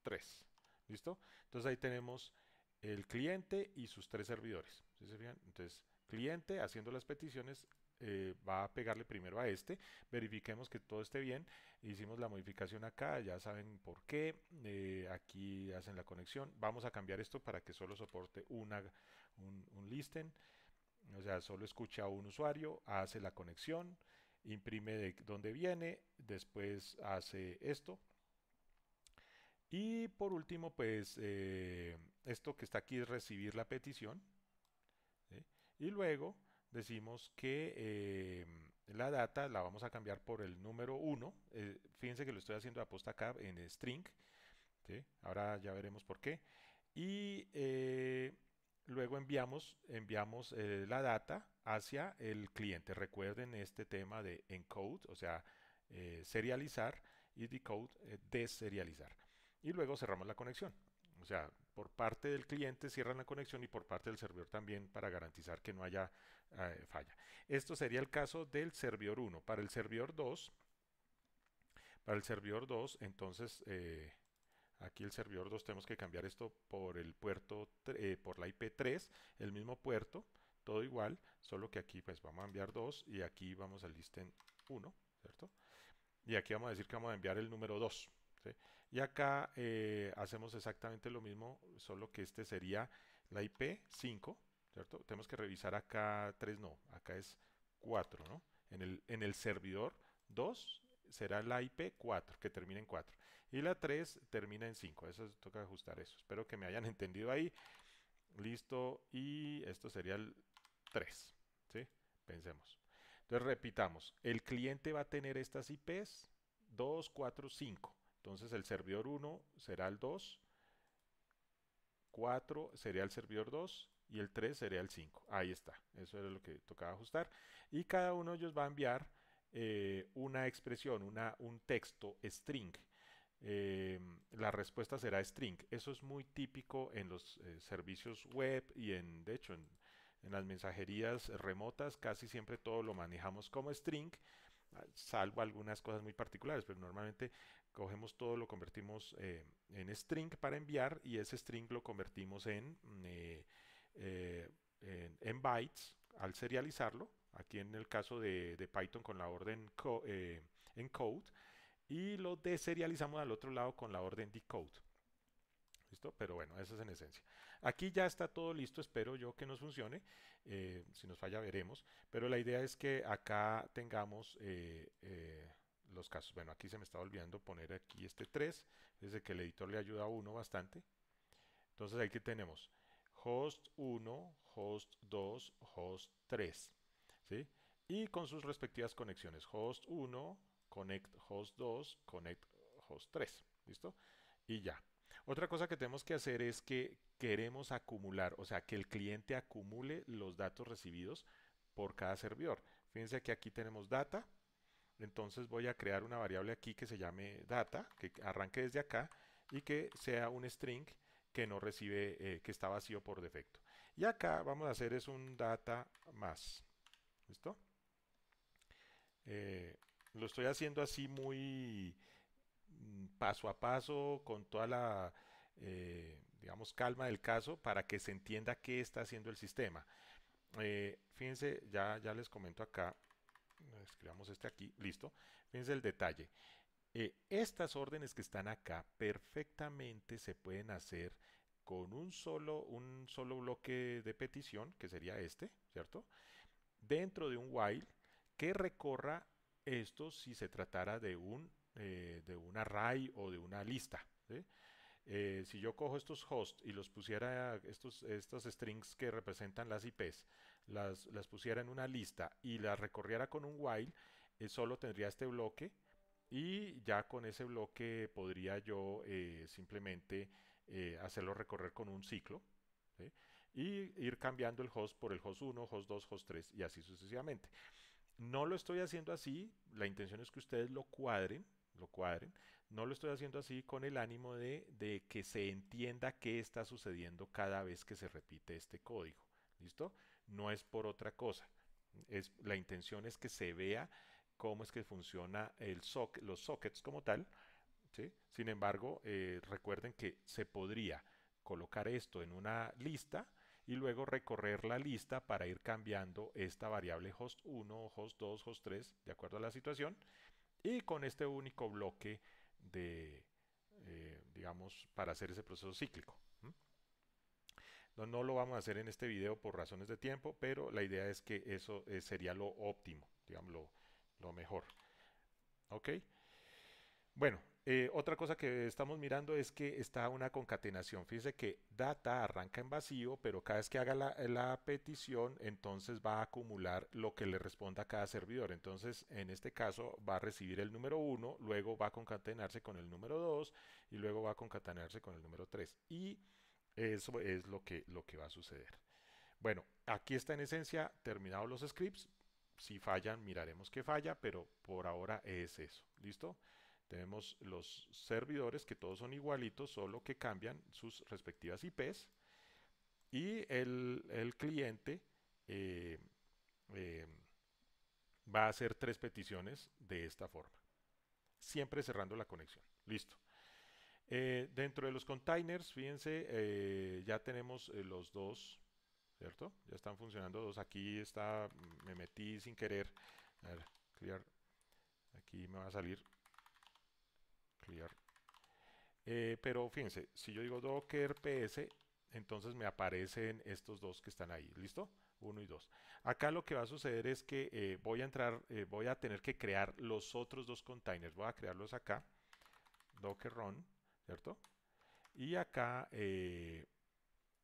3. ¿Listo? Entonces ahí tenemos el cliente y sus tres servidores. ¿Sí se fijan? Entonces, cliente haciendo las peticiones va a pegarle primero a este. Verifiquemos que todo esté bien. Hicimos la modificación acá, ya saben por qué. Aquí hacen la conexión. Vamos a cambiar esto para que solo soporte un listen. O sea, solo escucha a un usuario, hace la conexión, imprime de dónde viene, después hace esto. Y por último, pues esto que está aquí es recibir la petición. ¿Sí? Y luego decimos que la data la vamos a cambiar por el número 1. Fíjense que lo estoy haciendo aposta acá en string. ¿Sí? Ahora ya veremos por qué. Y luego enviamos la data hacia el cliente. Recuerden este tema de encode, o sea, serializar y decode, deserializar. Y luego cerramos la conexión. O sea, por parte del cliente cierran la conexión y por parte del servidor también para garantizar que no haya falla. Esto sería el caso del servidor 1. Para el servidor 2, entonces Aquí el servidor 2 tenemos que cambiar esto por el puerto, por la IP3, el mismo puerto, todo igual, solo que aquí pues vamos a enviar 2 y aquí vamos al listen 1, ¿cierto? Y aquí vamos a decir que vamos a enviar el número 2. ¿Sí? Y acá hacemos exactamente lo mismo, solo que este sería la IP 5, ¿cierto? Tenemos que revisar acá 3 no, acá es 4, ¿no? En el servidor 2 será la IP 4 que termina en 4 y la 3 termina en 5. Eso toca ajustar eso. Espero que me hayan entendido ahí. Listo. Y esto sería el 3. ¿Sí? Pensemos. Entonces repitamos. El cliente va a tener estas IPs 2, 4, 5. Entonces el servidor 1 será el 2, 4 sería el servidor 2 y el 3 sería el 5. Ahí está. Eso era lo que tocaba ajustar. Y cada uno de ellos va a enviar una expresión, un texto string. eh, la respuesta será string. Eso es muy típico en los servicios web y de hecho, en las mensajerías remotas casi siempre todo lo manejamos como string, salvo algunas cosas muy particulares, pero normalmente cogemos todo, lo convertimos en string para enviar y ese string lo convertimos eh, en bytes al serializarlo. Aquí en el caso de Python con la orden encode y lo deserializamos al otro lado con la orden decode. ¿Listo? Pero bueno, eso es en esencia. Aquí ya está todo listo, espero yo que nos funcione. Si nos falla veremos. Pero la idea es que acá tengamos los casos. Bueno, aquí se me está olvidando poner aquí este 3. Desde que el editor le ayuda a uno bastante. Entonces aquí tenemos host 1, host 2, host 3. ¿Sí? Y con sus respectivas conexiones. Host 1, connect host 2, connect host 3. ¿Listo? Y ya. Otra cosa que tenemos que hacer es que queremos acumular, o sea, que el cliente acumule los datos recibidos por cada servidor. Fíjense que aquí tenemos data, entonces voy a crear una variable aquí que se llame data, que arranque desde acá y que sea un string que no recibe, que está vacío por defecto. Y acá vamos a hacer es un data más. ¿Listo? Eh, lo estoy haciendo así muy paso a paso, con toda la, digamos, calma del caso para que se entienda qué está haciendo el sistema. Fíjense, ya les comento acá, escribamos este aquí, listo. Fíjense el detalle. Estas órdenes que están acá perfectamente se pueden hacer con un solo bloque de petición, que sería este, ¿cierto? Dentro de un while que recorra esto si se tratara de un array o de una lista. ¿Sí? Si yo cojo estos hosts y los pusiera, estos strings que representan las IPs, las pusiera en una lista y las recorriera con un while, solo tendría este bloque y ya con ese bloque podría yo simplemente hacerlo recorrer con un ciclo. ¿Sí? Y ir cambiando el host por el host 1, host 2, host 3 y así sucesivamente. No lo estoy haciendo así, la intención es que ustedes lo cuadren. No lo estoy haciendo así con el ánimo de que se entienda qué está sucediendo cada vez que se repite este código. ¿Listo? No es por otra cosa. La intención es que se vea cómo es que funciona los sockets como tal. ¿Sí? Sin embargo, recuerden que se podría colocar esto en una lista y luego recorrer la lista para ir cambiando esta variable host 1, host 2, host 3, de acuerdo a la situación, y con este único bloque digamos, para hacer ese proceso cíclico. No lo vamos a hacer en este video por razones de tiempo, pero la idea es que eso sería lo óptimo, digamos, lo mejor. ¿Ok? Bueno, otra cosa que estamos mirando es que está una concatenación. Fíjese que data arranca en vacío, pero cada vez que haga la petición, entonces va a acumular lo que le responda a cada servidor. Entonces, en este caso, va a recibir el número 1, luego va a concatenarse con el número 2 y luego va a concatenarse con el número 3. Y eso es lo que va a suceder. Bueno, aquí está en esencia terminados los scripts. Si fallan, miraremos qué falla, pero por ahora es eso. ¿Listo? Tenemos los servidores que todos son igualitos, solo que cambian sus respectivas IPs. Y el cliente eh, eh, va a hacer 3 peticiones de esta forma, siempre cerrando la conexión. Listo. Dentro de los containers, fíjense, ya tenemos los dos, ¿cierto? Ya están funcionando dos. Aquí está, me metí sin querer. A ver, clear. Aquí me va a salir clear. Pero fíjense, si yo digo docker ps, entonces me aparecen estos dos que están ahí. ¿Listo? Uno y dos. Acá lo que va a suceder es que voy a entrar, voy a tener que crear los otros dos containers. Voy a crearlos acá. Docker run, ¿cierto? Y acá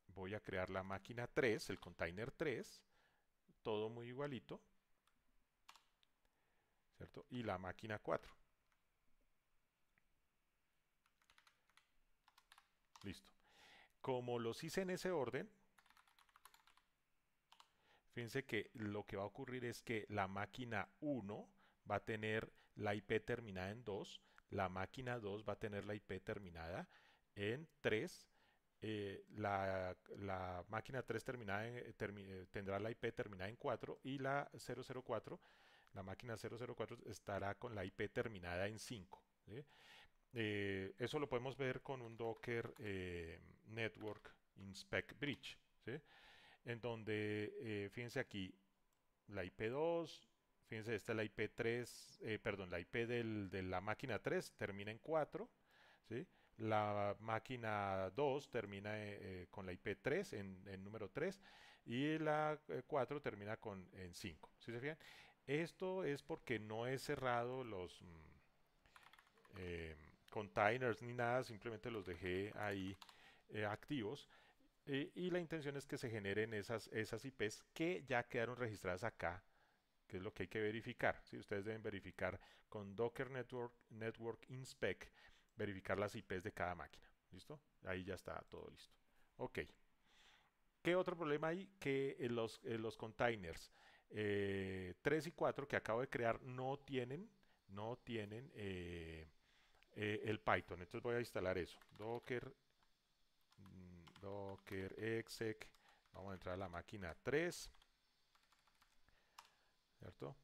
voy a crear la máquina 3, el container 3, todo muy igualito, ¿cierto? Y la máquina 4. Listo. Como los hice en ese orden, fíjense que lo que va a ocurrir es que la máquina 1 va a tener la IP terminada en 2, la máquina 2 va a tener la IP terminada en 3, la máquina 3 tendrá la IP terminada en 4 y la 004, la máquina 004 estará con la IP terminada en 5. ¿Sí? Eso lo podemos ver con un Docker Network Inspect Bridge. ¿Sí? En donde, fíjense aquí, la IP2, fíjense, esta es la IP3, perdón, la IP de la máquina 3 termina en 4, ¿sí? La máquina 2 termina con la IP3 en número 3 y la 4 termina en 5. ¿Sí se fijan? Esto es porque no he cerrado los eh, containers ni nada, simplemente los dejé ahí activos. Y la intención es que se generen esas IPs que ya quedaron registradas acá, que es lo que hay que verificar. ¿Sí? Ustedes deben verificar con Docker Network Inspect, verificar las IPs de cada máquina. ¿Listo? Ahí ya está todo listo. Ok. ¿Qué otro problema hay? Que los containers 3 y 4 que acabo de crear no tienen el Python. Entonces voy a instalar eso. Docker exec. Vamos a entrar a la máquina 3, ¿cierto?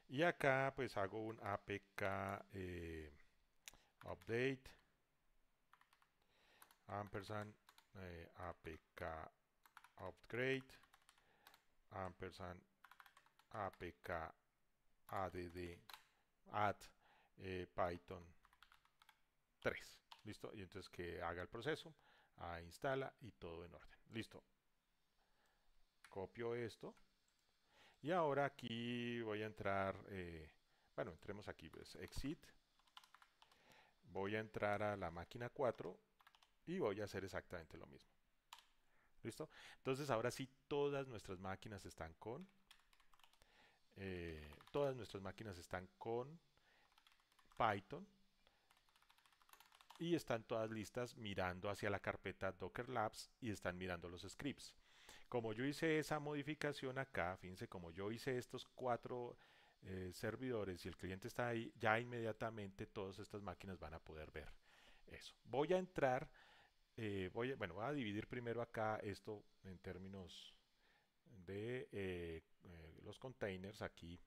Y acá pues hago un apk update ampersand apk upgrade ampersand apk add python 3. ¿Listo? Y entonces que haga el proceso, instala y todo en orden. Listo. Copio esto. Y ahora aquí voy a entrar, bueno, entremos aquí, pues, exit. Voy a entrar a la máquina 4 y voy a hacer exactamente lo mismo. ¿Listo? Entonces ahora sí todas nuestras máquinas están con Python y están todas listas mirando hacia la carpeta Docker Labs y están mirando los scripts. Como yo hice esa modificación acá, fíjense, como yo hice estos cuatro servidores y el cliente está ahí, ya inmediatamente todas estas máquinas van a poder ver eso. Voy a entrar, bueno, voy a dividir primero acá esto en términos de los containers aquí,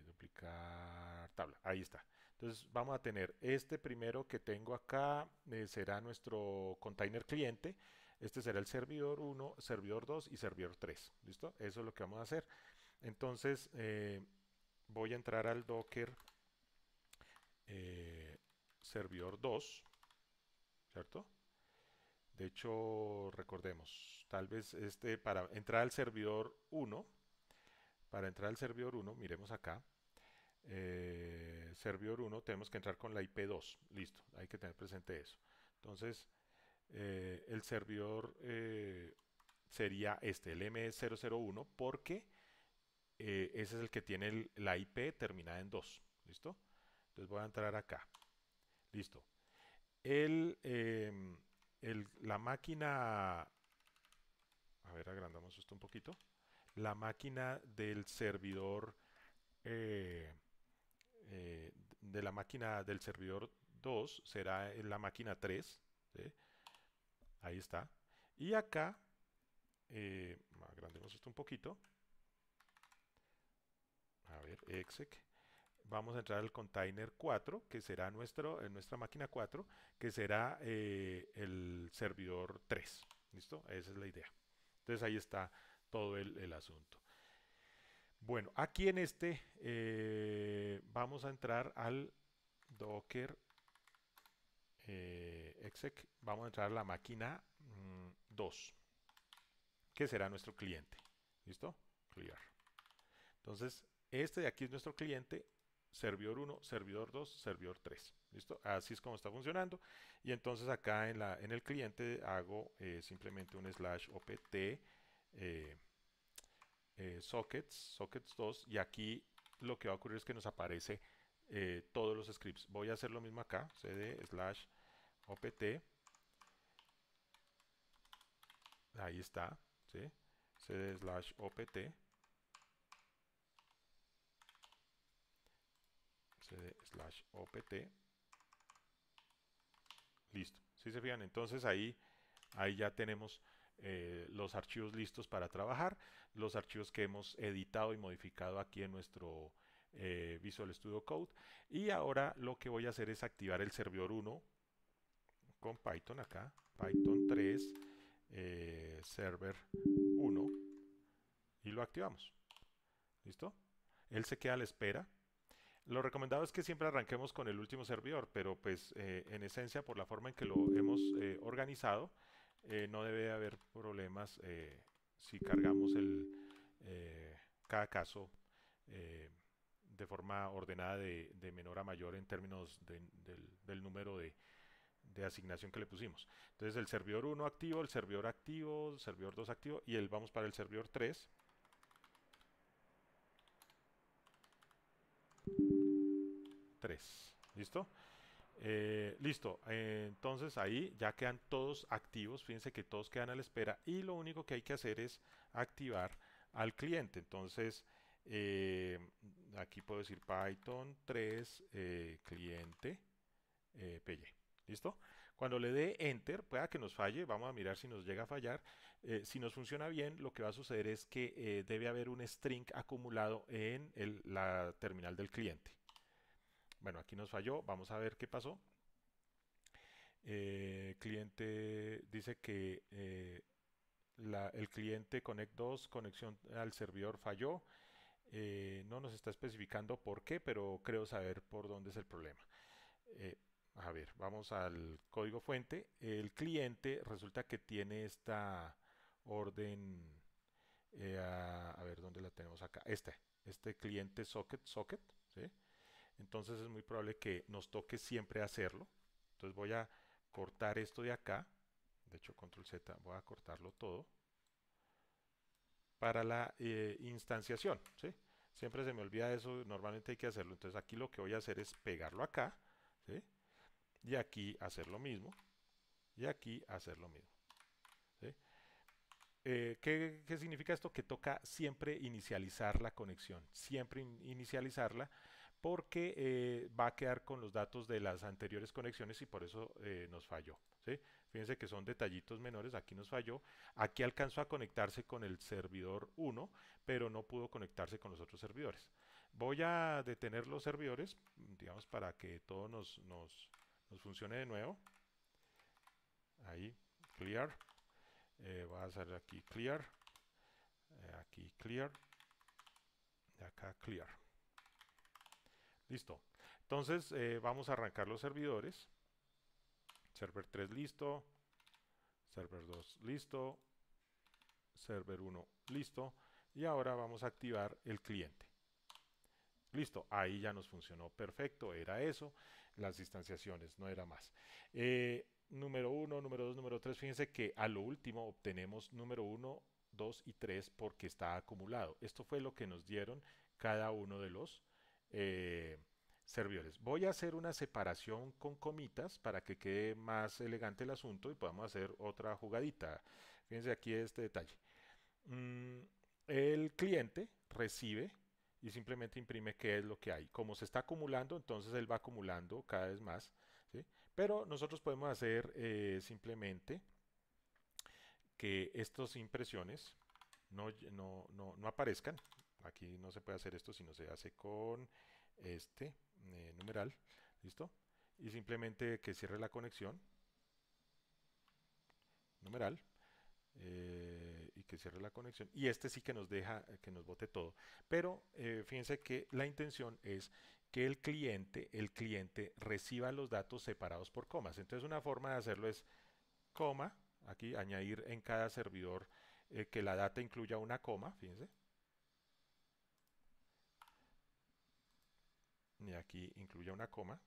duplicar tabla, ahí está. Entonces vamos a tener este primero que tengo acá, será nuestro container cliente. Este será el servidor 1, servidor 2 y servidor 3. ¿Listo? Eso es lo que vamos a hacer. Entonces voy a entrar al Docker servidor 2, ¿cierto? De hecho, recordemos, tal vez para entrar al servidor 1, miremos acá, servidor 1 tenemos que entrar con la IP2, listo, hay que tener presente eso. Entonces, el servidor sería el M001 porque ese es el que tiene la IP terminada en 2, ¿listo? Entonces voy a entrar acá, listo. La máquina, a ver, agrandamos esto un poquito. La máquina del servidor, eh, de la máquina del servidor 2 será en la máquina 3. ¿Sí? Ahí está. Y acá, agrandemos esto un poquito. A ver, exec. vamos a entrar al container 4, que será nuestra máquina 4, que será el servidor 3. ¿Listo? Esa es la idea. Entonces ahí está todo el asunto. Bueno, aquí en este vamos a entrar al Docker exec, vamos a entrar a la máquina 2, que será nuestro cliente. ¿Listo? Clear. Entonces, este de aquí es nuestro cliente, servidor 1, servidor 2, servidor 3. ¿Listo? Así es como está funcionando. Y entonces acá en el cliente hago simplemente un slash opt sockets 2, y aquí lo que va a ocurrir es que nos aparece todos los scripts. Voy a hacer lo mismo acá, cd slash opt, ahí está, ¿sí? cd slash opt, cd slash opt, listo. Si se fijan, entonces ahí ya tenemos los archivos listos para trabajar, los archivos que hemos editado y modificado aquí en nuestro Visual Studio Code. Y ahora lo que voy a hacer es activar el servidor 1 con Python acá, Python 3, server 1, y lo activamos. ¿Listo? Él se queda a la espera. Lo recomendado es que siempre arranquemos con el último servidor, pero pues en esencia, por la forma en que lo hemos organizado, no debe haber problemas si cargamos cada caso eh, de forma ordenada de menor a mayor en términos del número de asignación que le pusimos. Entonces el servidor 1 activo, el servidor 2 activo, y vamos para el servidor 3. 3. ¿Listo? Listo, entonces ahí ya quedan todos activos, fíjense que todos quedan a la espera, y lo único que hay que hacer es activar al cliente. Entonces eh, aquí puedo decir Python 3 cliente py. ¿Listo? Cuando le dé Enter, pueda que nos falle, vamos a mirar si nos llega a fallar. Si nos funciona bien, lo que va a suceder es que debe haber un string acumulado en la terminal del cliente. Bueno, aquí nos falló, vamos a ver qué pasó. Cliente dice que el cliente Connect 2, conexión al servidor falló. No nos está especificando por qué, pero creo saber por dónde es el problema. Eh, a ver, vamos al código fuente. El cliente resulta que tiene esta orden, a ver, ¿dónde la tenemos acá? Este cliente socket, ¿sí? Entonces es muy probable que nos toque siempre hacerlo. Entonces voy a cortar esto de acá. De hecho, control Z, voy a cortarlo todo para la instanciación, ¿sí? Siempre se me olvida eso, normalmente hay que hacerlo. Entonces aquí lo que voy a hacer es pegarlo acá, ¿sí? Y aquí hacer lo mismo, y aquí hacer lo mismo, ¿sí? ¿Qué significa esto? Que toca siempre inicializar la conexión, siempre inicializarla, porque va a quedar con los datos de las anteriores conexiones y por eso nos falló. ¿Sí? Fíjense que son detallitos menores, aquí nos falló. Aquí alcanzó a conectarse con el servidor 1, pero no pudo conectarse con los otros servidores. Voy a detener los servidores, digamos, para que todo nos funcione de nuevo. Ahí, clear. Voy a hacer aquí clear, aquí clear, y acá clear. Listo. Entonces vamos a arrancar los servidores. Server 3 listo, server 2 listo, server 1 listo, y ahora vamos a activar el cliente. Listo, ahí ya nos funcionó perfecto, era eso, las distanciaciones, no era más. Número 1, número 2, número 3, fíjense que a lo último obtenemos número 1, 2 y 3 porque está acumulado. Esto fue lo que nos dieron cada uno de los eh, servidores. Voy a hacer una separación con comitas para que quede más elegante el asunto y podamos hacer otra jugadita. Fíjense aquí este detalle. Mm, el cliente recibe y simplemente imprime qué es lo que hay. Como se está acumulando, entonces él va acumulando cada vez más, ¿sí? Pero nosotros podemos hacer simplemente que estas impresiones no aparezcan. Aquí no se puede hacer esto, sino se hace con este numeral, ¿listo? Y simplemente que cierre la conexión, numeral, y que cierre la conexión. Y este sí que nos deja que nos bote todo. Pero fíjense que la intención es que el cliente reciba los datos separados por comas. Entonces una forma de hacerlo es coma, aquí añadir en cada servidor que la data incluya una coma, fíjense. Y aquí incluya una coma.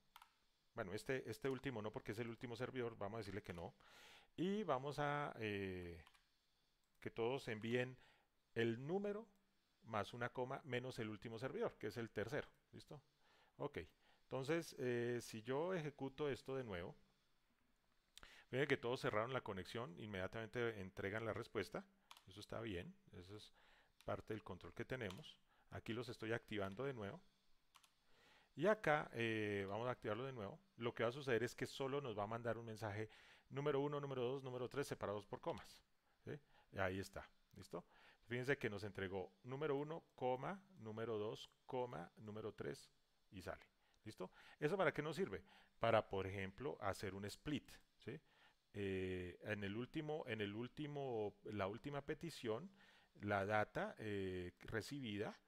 Bueno, este último no porque es el último servidor, vamos a decirle que no. Y vamos a que todos envíen el número más una coma menos el último servidor, que es el tercero. ¿Listo? Ok. Entonces, si yo ejecuto esto de nuevo, miren que todos cerraron la conexión, inmediatamente entregan la respuesta. Eso está bien, eso es parte del control que tenemos. Aquí los estoy activando de nuevo. Y acá vamos a activarlo de nuevo. Lo que va a suceder es que solo nos va a mandar un mensaje número uno, número 2, número 3 separados por comas. ¿Sí? Y ahí está. ¿Listo? Fíjense que nos entregó número uno, coma, número 2, coma, número 3 y sale. ¿Listo? ¿Eso para qué nos sirve? Para, por ejemplo, hacer un split. ¿Sí? La última petición, la data recibida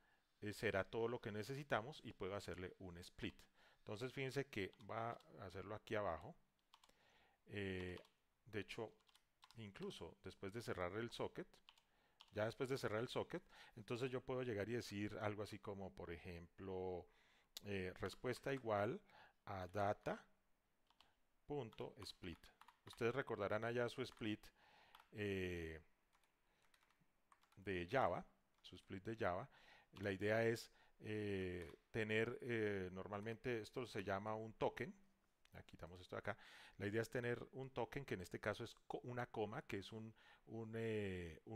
será todo lo que necesitamos y puedo hacerle un split. Entonces fíjense que va a hacerlo aquí abajo. Eh, de hecho, incluso después de cerrar el socket, ya después de cerrar el socket, entonces yo puedo llegar y decir algo así como, por ejemplo, respuesta igual a data.split. Ustedes recordarán allá su split eh, de Java, su split de Java. La idea es tener, normalmente esto se llama un token. Quitamos esto de acá. La idea es tener un token que en este caso es una coma, que es un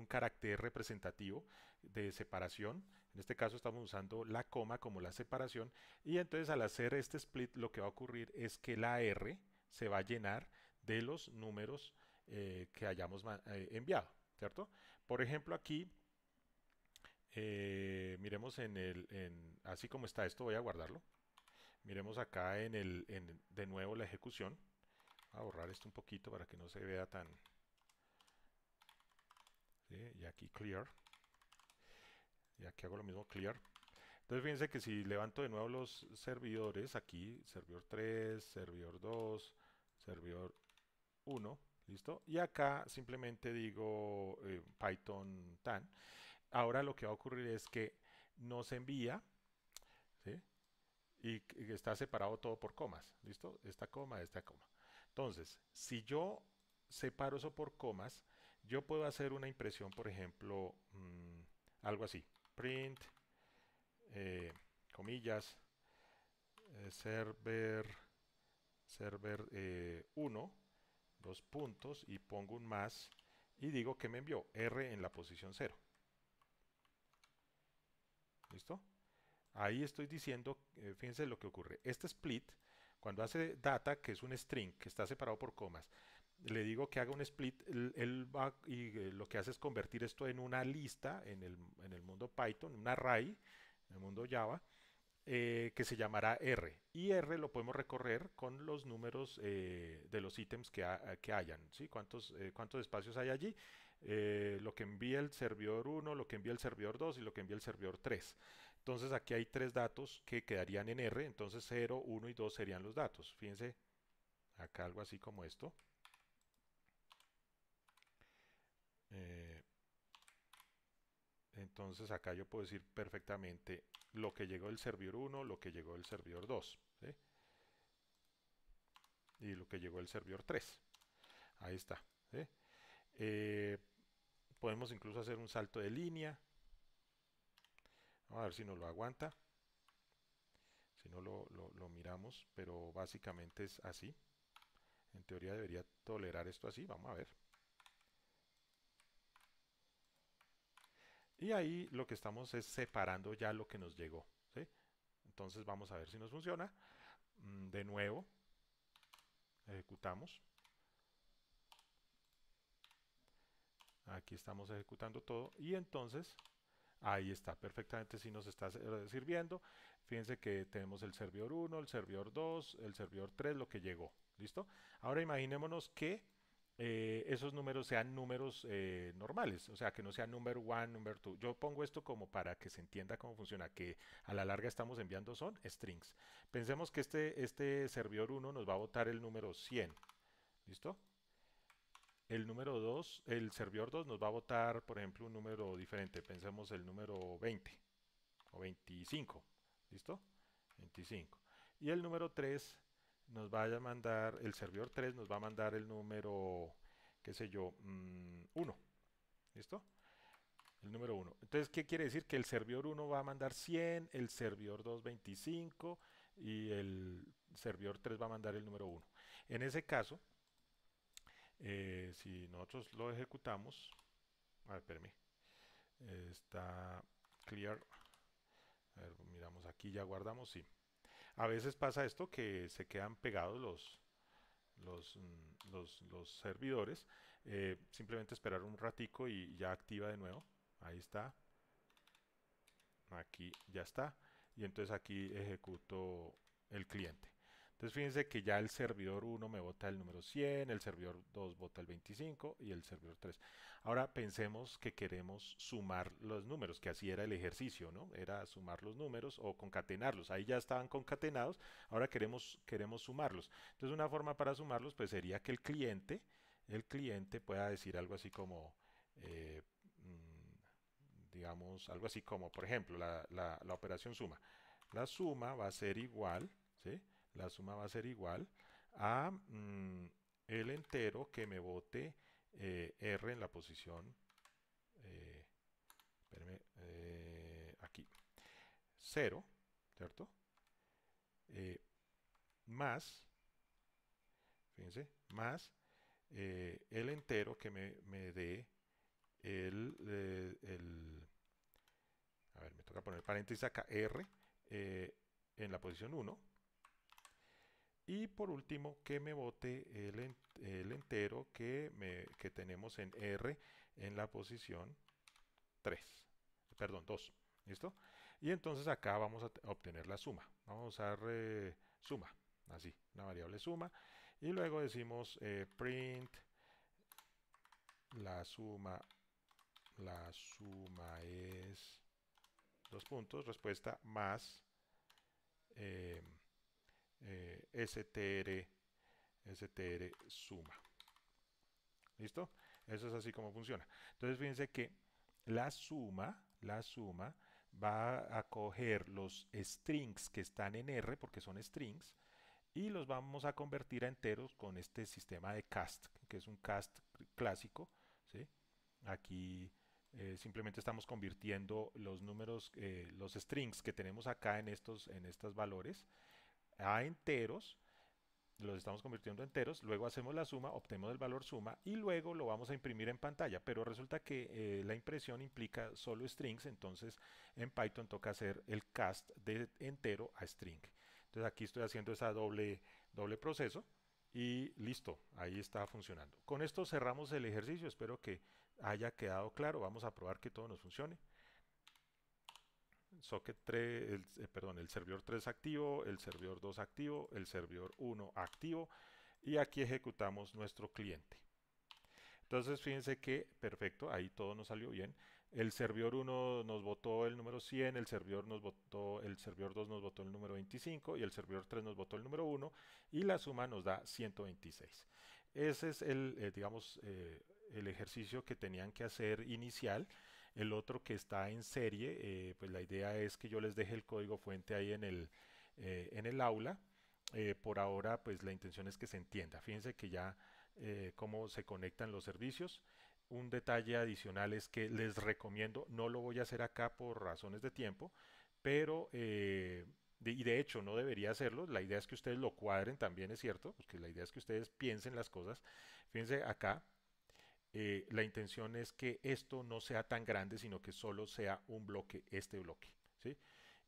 carácter representativo de separación. En este caso estamos usando la coma como la separación. Y entonces al hacer este split lo que va a ocurrir es que la R se va a llenar de los números que hayamos enviado, ¿cierto? Por ejemplo, aquí miremos así como está esto, voy a guardarlo. Miremos acá de nuevo la ejecución. Voy a borrar esto un poquito para que no se vea tan. ¿Sí? Y aquí clear. Y aquí hago lo mismo clear. Entonces fíjense que si levanto de nuevo los servidores, aquí servidor 3, servidor 2, servidor 1, ¿listo? Y acá simplemente digo Python tan. Ahora lo que va a ocurrir es que nos envía, ¿sí? Y está separado todo por comas, ¿listo? Esta coma, esta coma. Entonces, si yo separo eso por comas, yo puedo hacer una impresión, por ejemplo, algo así, print, eh, comillas, server 1, dos puntos, y pongo un más, y digo que me envió R en la posición 0. ¿Listo? Ahí estoy diciendo, fíjense lo que ocurre. Este split, cuando hace data, que es un string, que está separado por comas, le digo que haga un split, él va y lo que hace es convertir esto en una lista en el mundo Python, un array, en el mundo Java, que se llamará R. Y R lo podemos recorrer con los números de los ítems que hayan, ¿sí? ¿Cuántos espacios hay allí? Lo que envía el servidor 1, lo que envía el servidor 2 y lo que envía el servidor 3. Entonces aquí hay tres datos que quedarían en R, entonces 0, 1 y 2 serían los datos. Fíjense, acá algo así como esto. Eh, entonces acá yo puedo decir perfectamente lo que llegó del servidor 1, lo que llegó del servidor 2, ¿sí? Y lo que llegó del servidor 3. Ahí está, ¿sí? Eh, Podemos incluso hacer un salto de línea. Vamos a ver si nos lo aguanta. Si no lo miramos, pero básicamente es así. En teoría debería tolerar esto así. Vamos a ver. Y ahí lo que estamos es separando ya lo que nos llegó, ¿sí? Entonces vamos a ver si nos funciona. De nuevo, ejecutamos. Aquí estamos ejecutando todo. Y entonces Ahí está, perfectamente si nos está sirviendo. Fíjense que tenemos el servidor uno, el servidor 2, el servidor 3, lo que llegó. ¿Listo? Ahora imaginémonos que esos números sean números normales, o sea, que no sea number one, number two. Yo pongo esto como para que se entienda cómo funciona, que a la larga estamos enviando son strings. Pensemos que este servidor uno nos va a botar el número 100. ¿Listo? El número 2, el servidor 2 nos va a botar, por ejemplo, un número diferente. Pensemos el número 20 o 25. ¿Listo? 25. Y el número 3 nos va a mandar, el servidor 3 nos va a mandar el número, qué sé yo, 1. ¿Listo? El número 1. Entonces, ¿qué quiere decir? Que el servidor uno va a mandar 100, el servidor 2 25 y el servidor 3 va a mandar el número 1. En ese caso, si nosotros lo ejecutamos, a ver, espérame, está clear. A ver, miramos aquí, ya guardamos, sí. A veces pasa esto que se quedan pegados los servidores. Simplemente esperar un ratico y ya activa de nuevo. Ahí está. Aquí ya está. Y entonces aquí ejecuto el cliente. Entonces fíjense que ya el servidor uno me bota el número 100, el servidor 2 bota el 25 y el servidor 3. Ahora pensemos que queremos sumar los números, que así era el ejercicio, ¿no? Era sumar los números o concatenarlos. Ahí ya estaban concatenados, ahora queremos sumarlos. Entonces una forma para sumarlos pues sería que el cliente pueda decir algo así como, eh, digamos, algo así como, por ejemplo, la operación suma. La suma va a ser igual, ¿sí? La suma va a ser igual a el entero que me bote R en la posición, eh, espérame, aquí, 0, ¿cierto? Eh, más, fíjense, más el entero que me dé a ver, me toca poner paréntesis acá, R en la posición 1. Y por último, que me bote el entero que tenemos en R en la posición 3, perdón, 2. ¿Listo? Y entonces acá vamos a obtener la suma. Vamos a usar suma, así, una variable suma. Y luego decimos print la suma, es dos puntos, respuesta más eh, str suma. ¿Listo? Eso es así como funciona. Entonces fíjense que la suma va a coger los strings que están en R, porque son strings, y los vamos a convertir a enteros con este sistema de cast, que es un cast clásico, ¿sí? Aquí simplemente estamos convirtiendo los números, los strings que tenemos acá en estos valores a enteros, los estamos convirtiendo en enteros, luego hacemos la suma, obtenemos el valor suma y luego lo vamos a imprimir en pantalla, pero resulta que la impresión implica solo strings, entonces en Python toca hacer el cast de entero a string. Entonces aquí estoy haciendo esa doble proceso y listo, ahí está funcionando. Con esto cerramos el ejercicio, espero que haya quedado claro, vamos a probar que todo nos funcione. Socket 3, perdón, el servidor 3 activo, el servidor 2 activo, el servidor 1 activo y aquí ejecutamos nuestro cliente. Entonces fíjense que perfecto, ahí todo nos salió bien. El servidor 1 nos botó el número 100, el servidor 2 nos botó el número 25 y el servidor 3 nos botó el número 1 y la suma nos da 126. Ese es digamos, el ejercicio que tenían que hacer inicial. El otro que está en serie, pues la idea es que yo les deje el código fuente ahí en el aula. Por ahora, pues la intención es que se entienda. Fíjense que ya cómo se conectan los servicios. Un detalle adicional es que les recomiendo, no lo voy a hacer acá por razones de tiempo, pero y de hecho no debería hacerlo. La idea es que ustedes lo cuadren también, es cierto, porque la idea es que ustedes piensen las cosas. Fíjense acá, la intención es que esto no sea tan grande, sino que solo sea un bloque, este bloque, ¿sí?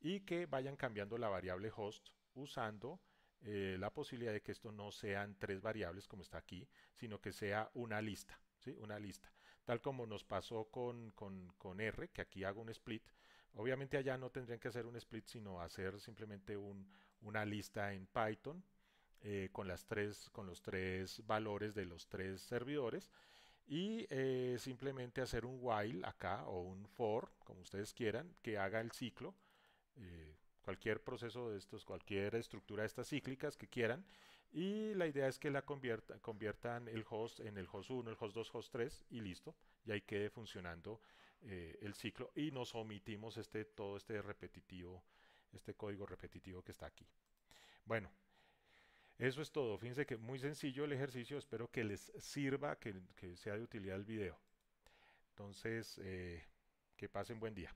Y que vayan cambiando la variable host usando la posibilidad de que esto no sean tres variables como está aquí, sino que sea una lista, ¿sí? Una lista. tal como nos pasó con R, que aquí hago un split. Obviamente allá no tendrían que hacer un split, sino hacer simplemente una lista en Python con los tres valores de los tres servidores y simplemente hacer un while acá o un for, como ustedes quieran, que haga el ciclo, cualquier proceso de estos, cualquier estructura de estas cíclicas que quieran. Y la idea es que conviertan el host en el host uno, el host 2, host 3 y listo. Y ahí quede funcionando el ciclo y nos omitimos todo este repetitivo, este código repetitivo que está aquí. Bueno, eso es todo. Fíjense que muy sencillo el ejercicio. Espero que les sirva, que sea de utilidad el video. Entonces, que pasen buen día.